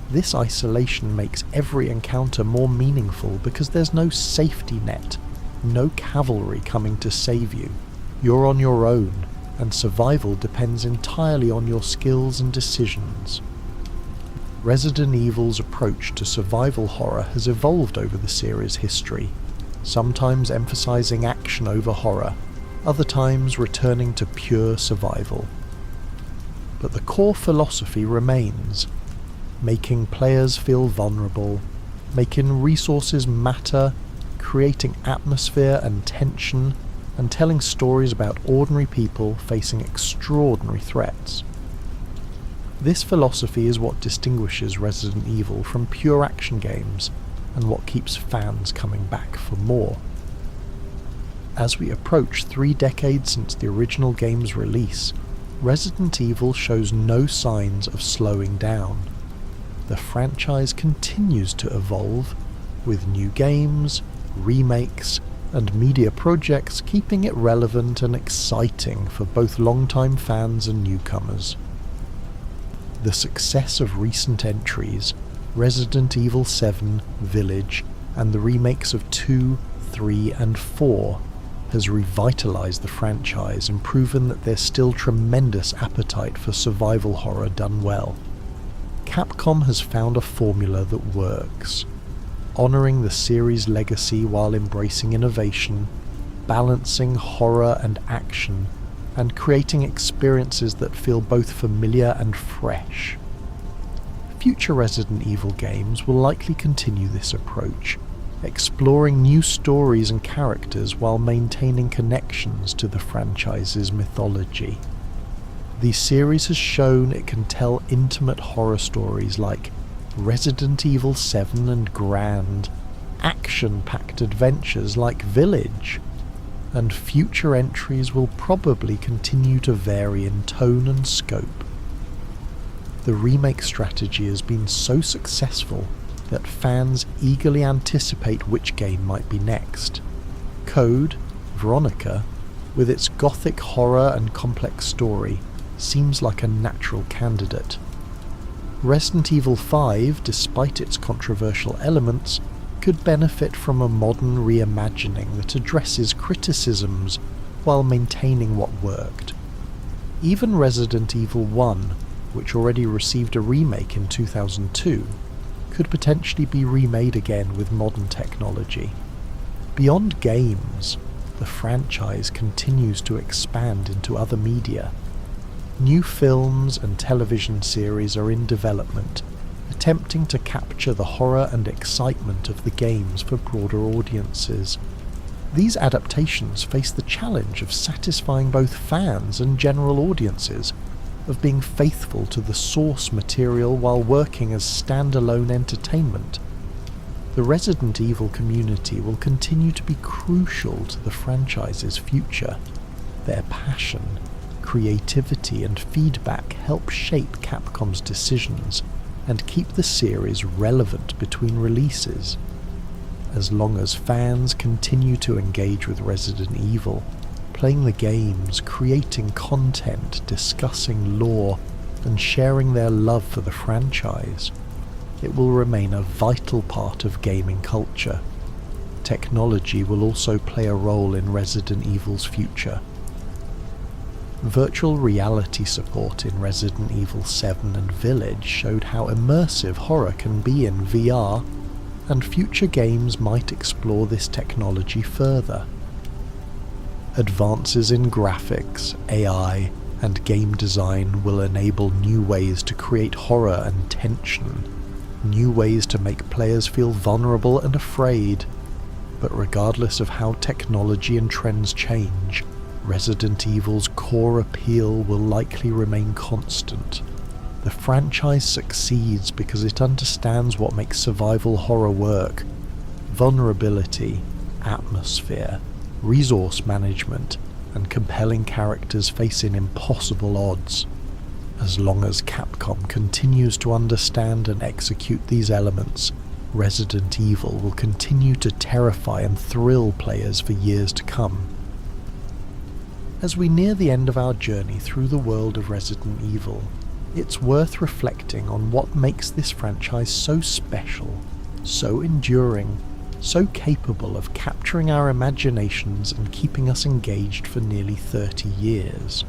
This isolation makes every encounter more meaningful because there's no safety net, no cavalry coming to save you. You're on your own, and survival depends entirely on your skills and decisions. Resident Evil's approach to survival horror has evolved over the series' history, sometimes emphasizing action over horror, other times returning to pure survival. But the core philosophy remains: making players feel vulnerable, making resources matter, creating atmosphere and tension, and telling stories about ordinary people facing extraordinary threats. This philosophy is what distinguishes Resident Evil from pure action games, and what keeps fans coming back for more. As we approach 3 decades since the original game's release, Resident Evil shows no signs of slowing down. The franchise continues to evolve, with new games, remakes, and media projects keeping it relevant and exciting for both longtime fans and newcomers. The success of recent entries, Resident Evil 7, Village, and the remakes of 2, 3, and 4, has revitalized the franchise and proven that there's still tremendous appetite for survival horror done well. Capcom has found a formula that works, honouring the series' legacy while embracing innovation, balancing horror and action, and creating experiences that feel both familiar and fresh. Future Resident Evil games will likely continue this approach, exploring new stories and characters while maintaining connections to the franchise's mythology. The series has shown it can tell intimate horror stories like Resident Evil 7 and Grand, action-packed adventures like Village, and future entries will probably continue to vary in tone and scope. The remake strategy has been so successful that fans eagerly anticipate which game might be next. Code, Veronica, with its gothic horror and complex story, seems like a natural candidate. Resident Evil 5, despite its controversial elements, could benefit from a modern reimagining that addresses criticisms while maintaining what worked. Even Resident Evil 1, which already received a remake in 2002, could potentially be remade again with modern technology. Beyond games, the franchise continues to expand into other media. New films and television series are in development, attempting to capture the horror and excitement of the games for broader audiences. These adaptations face the challenge of satisfying both fans and general audiences, of being faithful to the source material while working as standalone entertainment. The Resident Evil community will continue to be crucial to the franchise's future. Their passion, creativity and feedback help shape Capcom's decisions and keep the series relevant between releases. As long as fans continue to engage with Resident Evil, playing the games, creating content, discussing lore, and sharing their love for the franchise, it will remain a vital part of gaming culture. Technology will also play a role in Resident Evil's future. Virtual reality support in Resident Evil 7 and Village showed how immersive horror can be in VR, and future games might explore this technology further. Advances in graphics, AI, and game design will enable new ways to create horror and tension, new ways to make players feel vulnerable and afraid. But regardless of how technology and trends change, Resident Evil's core appeal will likely remain constant. The franchise succeeds because it understands what makes survival horror work: vulnerability, atmosphere, resource management, and compelling characters facing impossible odds. As long as Capcom continues to understand and execute these elements, Resident Evil will continue to terrify and thrill players for years to come. As we near the end of our journey through the world of Resident Evil, it's worth reflecting on what makes this franchise so special, so enduring, so capable of capturing our imaginations and keeping us engaged for nearly 30 years.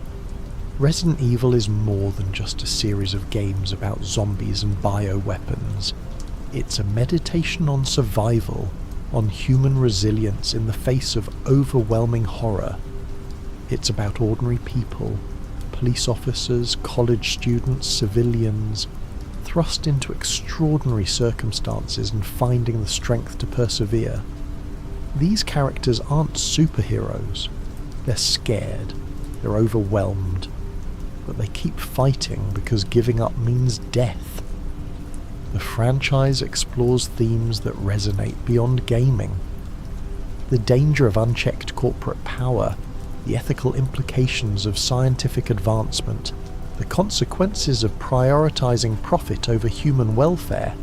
Resident Evil is more than just a series of games about zombies and bioweapons. It's a meditation on survival, on human resilience in the face of overwhelming horror. It's about ordinary people, police officers, college students, civilians, thrust into extraordinary circumstances and finding the strength to persevere. These characters aren't superheroes. They're scared, they're overwhelmed, but they keep fighting because giving up means death. The franchise explores themes that resonate beyond gaming. The danger of unchecked corporate power, the ethical implications of scientific advancement, the consequences of prioritizing profit over human welfare.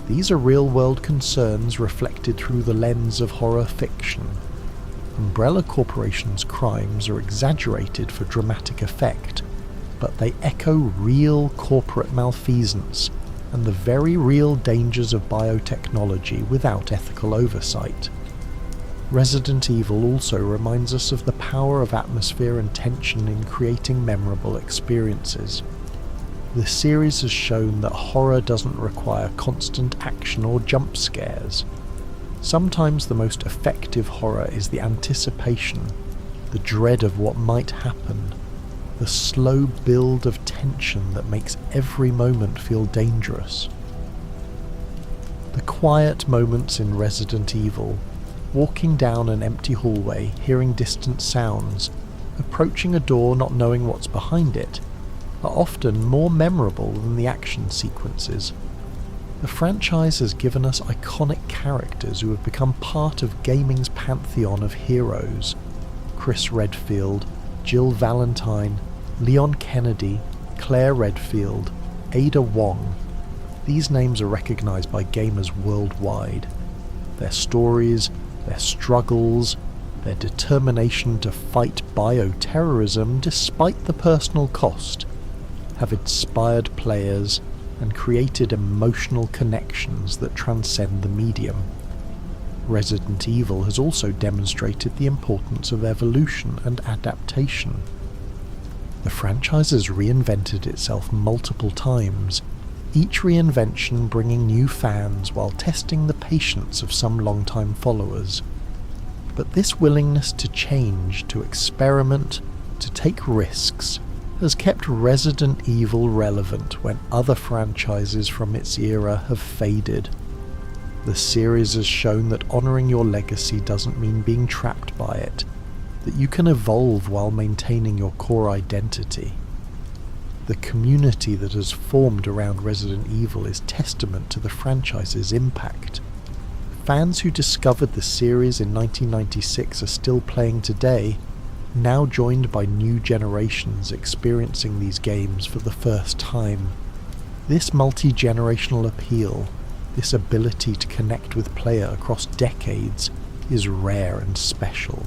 These are real-world concerns reflected through the lens of horror fiction. Umbrella Corporation's crimes are exaggerated for dramatic effect, but they echo real corporate malfeasance and the very real dangers of biotechnology without ethical oversight. Resident Evil also reminds us of the power of atmosphere and tension in creating memorable experiences. The series has shown that horror doesn't require constant action or jump scares. Sometimes the most effective horror is the anticipation, the dread of what might happen, the slow build of tension that makes every moment feel dangerous. The quiet moments in Resident Evil, walking down an empty hallway, hearing distant sounds, approaching a door not knowing what's behind it, are often more memorable than the action sequences. The franchise has given us iconic characters who have become part of gaming's pantheon of heroes: Chris Redfield, Jill Valentine, Leon Kennedy, Claire Redfield, Ada Wong. These names are recognized by gamers worldwide. Their stories, their struggles, their determination to fight bioterrorism despite the personal cost, have inspired players and created emotional connections that transcend the medium. Resident Evil has also demonstrated the importance of evolution and adaptation. The franchise has reinvented itself multiple times, each reinvention bringing new fans while testing the patience of some long-time followers. But this willingness to change, to experiment, to take risks, has kept Resident Evil relevant when other franchises from its era have faded. The series has shown that honouring your legacy doesn't mean being trapped by it, that you can evolve while maintaining your core identity. The community that has formed around Resident Evil is testament to the franchise's impact. Fans who discovered the series in 1996 are still playing today, now joined by new generations experiencing these games for the first time. This multi-generational appeal, this ability to connect with player across decades, is rare and special.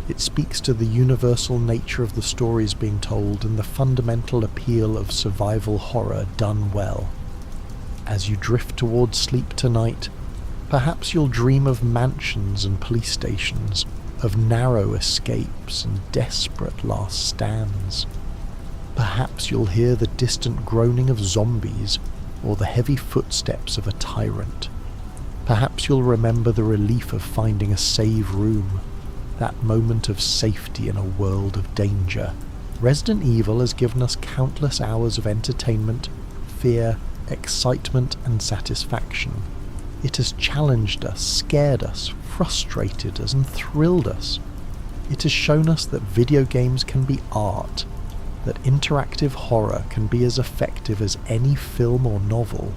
It speaks to the universal nature of the stories being told and the fundamental appeal of survival horror done well. As you drift towards sleep tonight, perhaps you'll dream of mansions and police stations, of narrow escapes and desperate last stands. Perhaps you'll hear the distant groaning of zombies or the heavy footsteps of a tyrant. Perhaps you'll remember the relief of finding a safe room, that moment of safety in a world of danger. Resident Evil has given us countless hours of entertainment, fear, excitement and satisfaction. It has challenged us, scared us, frustrated us and thrilled us. It has shown us that video games can be art, that interactive horror can be as effective as any film or novel,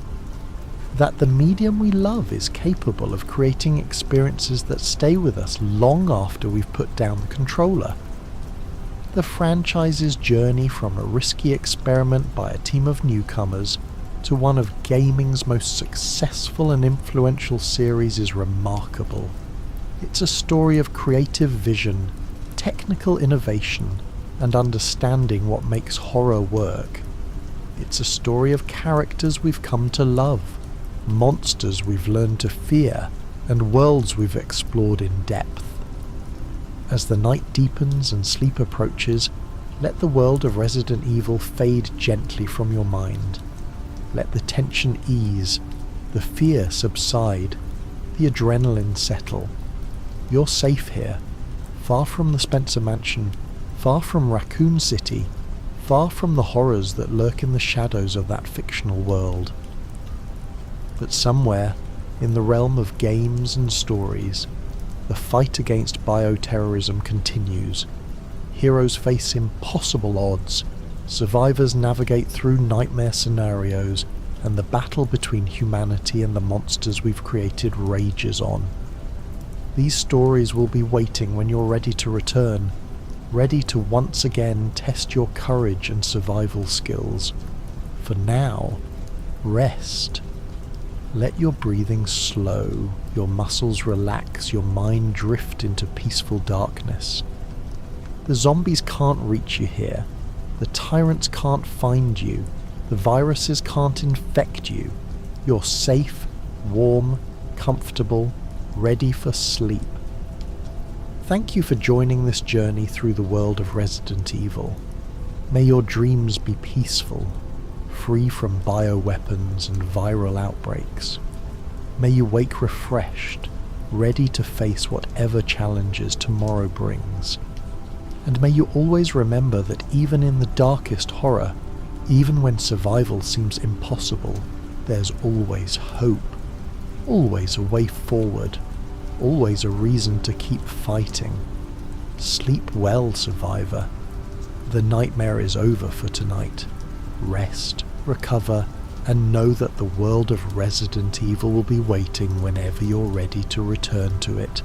that the medium we love is capable of creating experiences that stay with us long after we've put down the controller. The franchise's journey from a risky experiment by a team of newcomers to one of gaming's most successful and influential series is remarkable. It's a story of creative vision, technical innovation, and understanding what makes horror work. It's a story of characters we've come to love, monsters we've learned to fear, and worlds we've explored in depth. As the night deepens and sleep approaches, let the world of Resident Evil fade gently from your mind. Let the tension ease, the fear subside, the adrenaline settle. You're safe here, far from the Spencer Mansion, far from Raccoon City, far from the horrors that lurk in the shadows of that fictional world. But somewhere, in the realm of games and stories, the fight against bioterrorism continues. Heroes face impossible odds, survivors navigate through nightmare scenarios, and the battle between humanity and the monsters we've created rages on. These stories will be waiting when you're ready to return, ready to once again test your courage and survival skills. For now, rest. Let your breathing slow, your muscles relax, your mind drift into peaceful darkness. The zombies can't reach you here. The tyrants can't find you. The viruses can't infect you. You're safe, warm, comfortable, ready for sleep. Thank you for joining this journey through the world of Resident Evil. May your dreams be peaceful, free from bioweapons and viral outbreaks. May you wake refreshed, ready to face whatever challenges tomorrow brings. And may you always remember that even in the darkest horror, even when survival seems impossible, there's always hope, always a way forward, always a reason to keep fighting. Sleep well, survivor. The nightmare is over for tonight. Rest, recover, and know that the world of Resident Evil will be waiting whenever you're ready to return to it.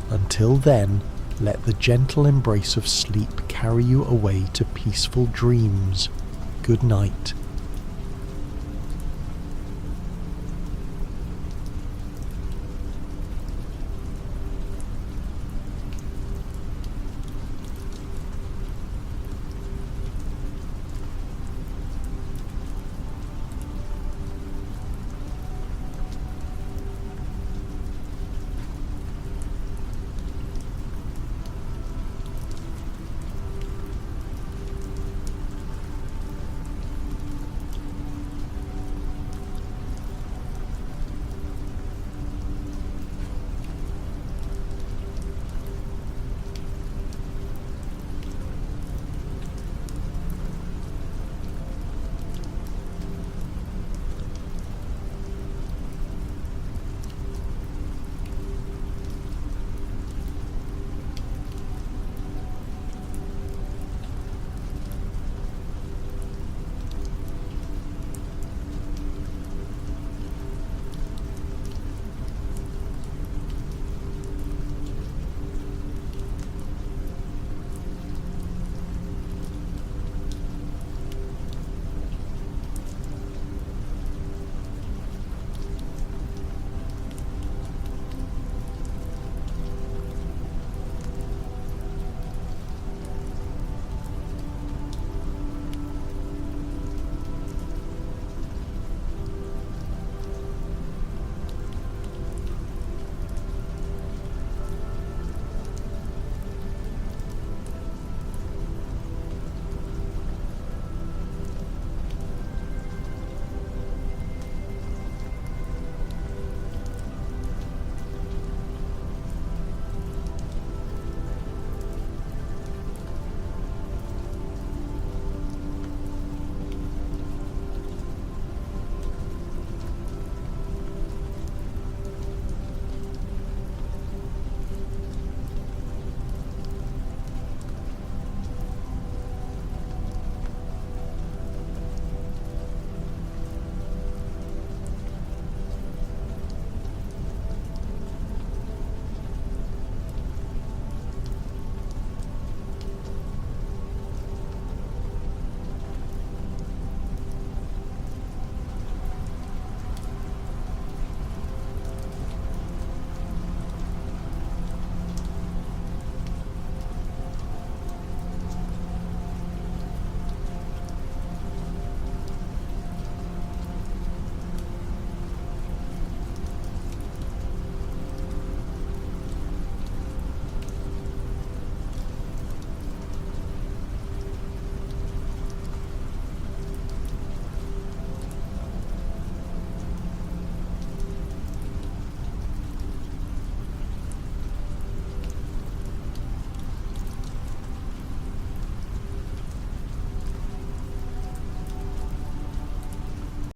Until then, let the gentle embrace of sleep carry you away to peaceful dreams. Good night.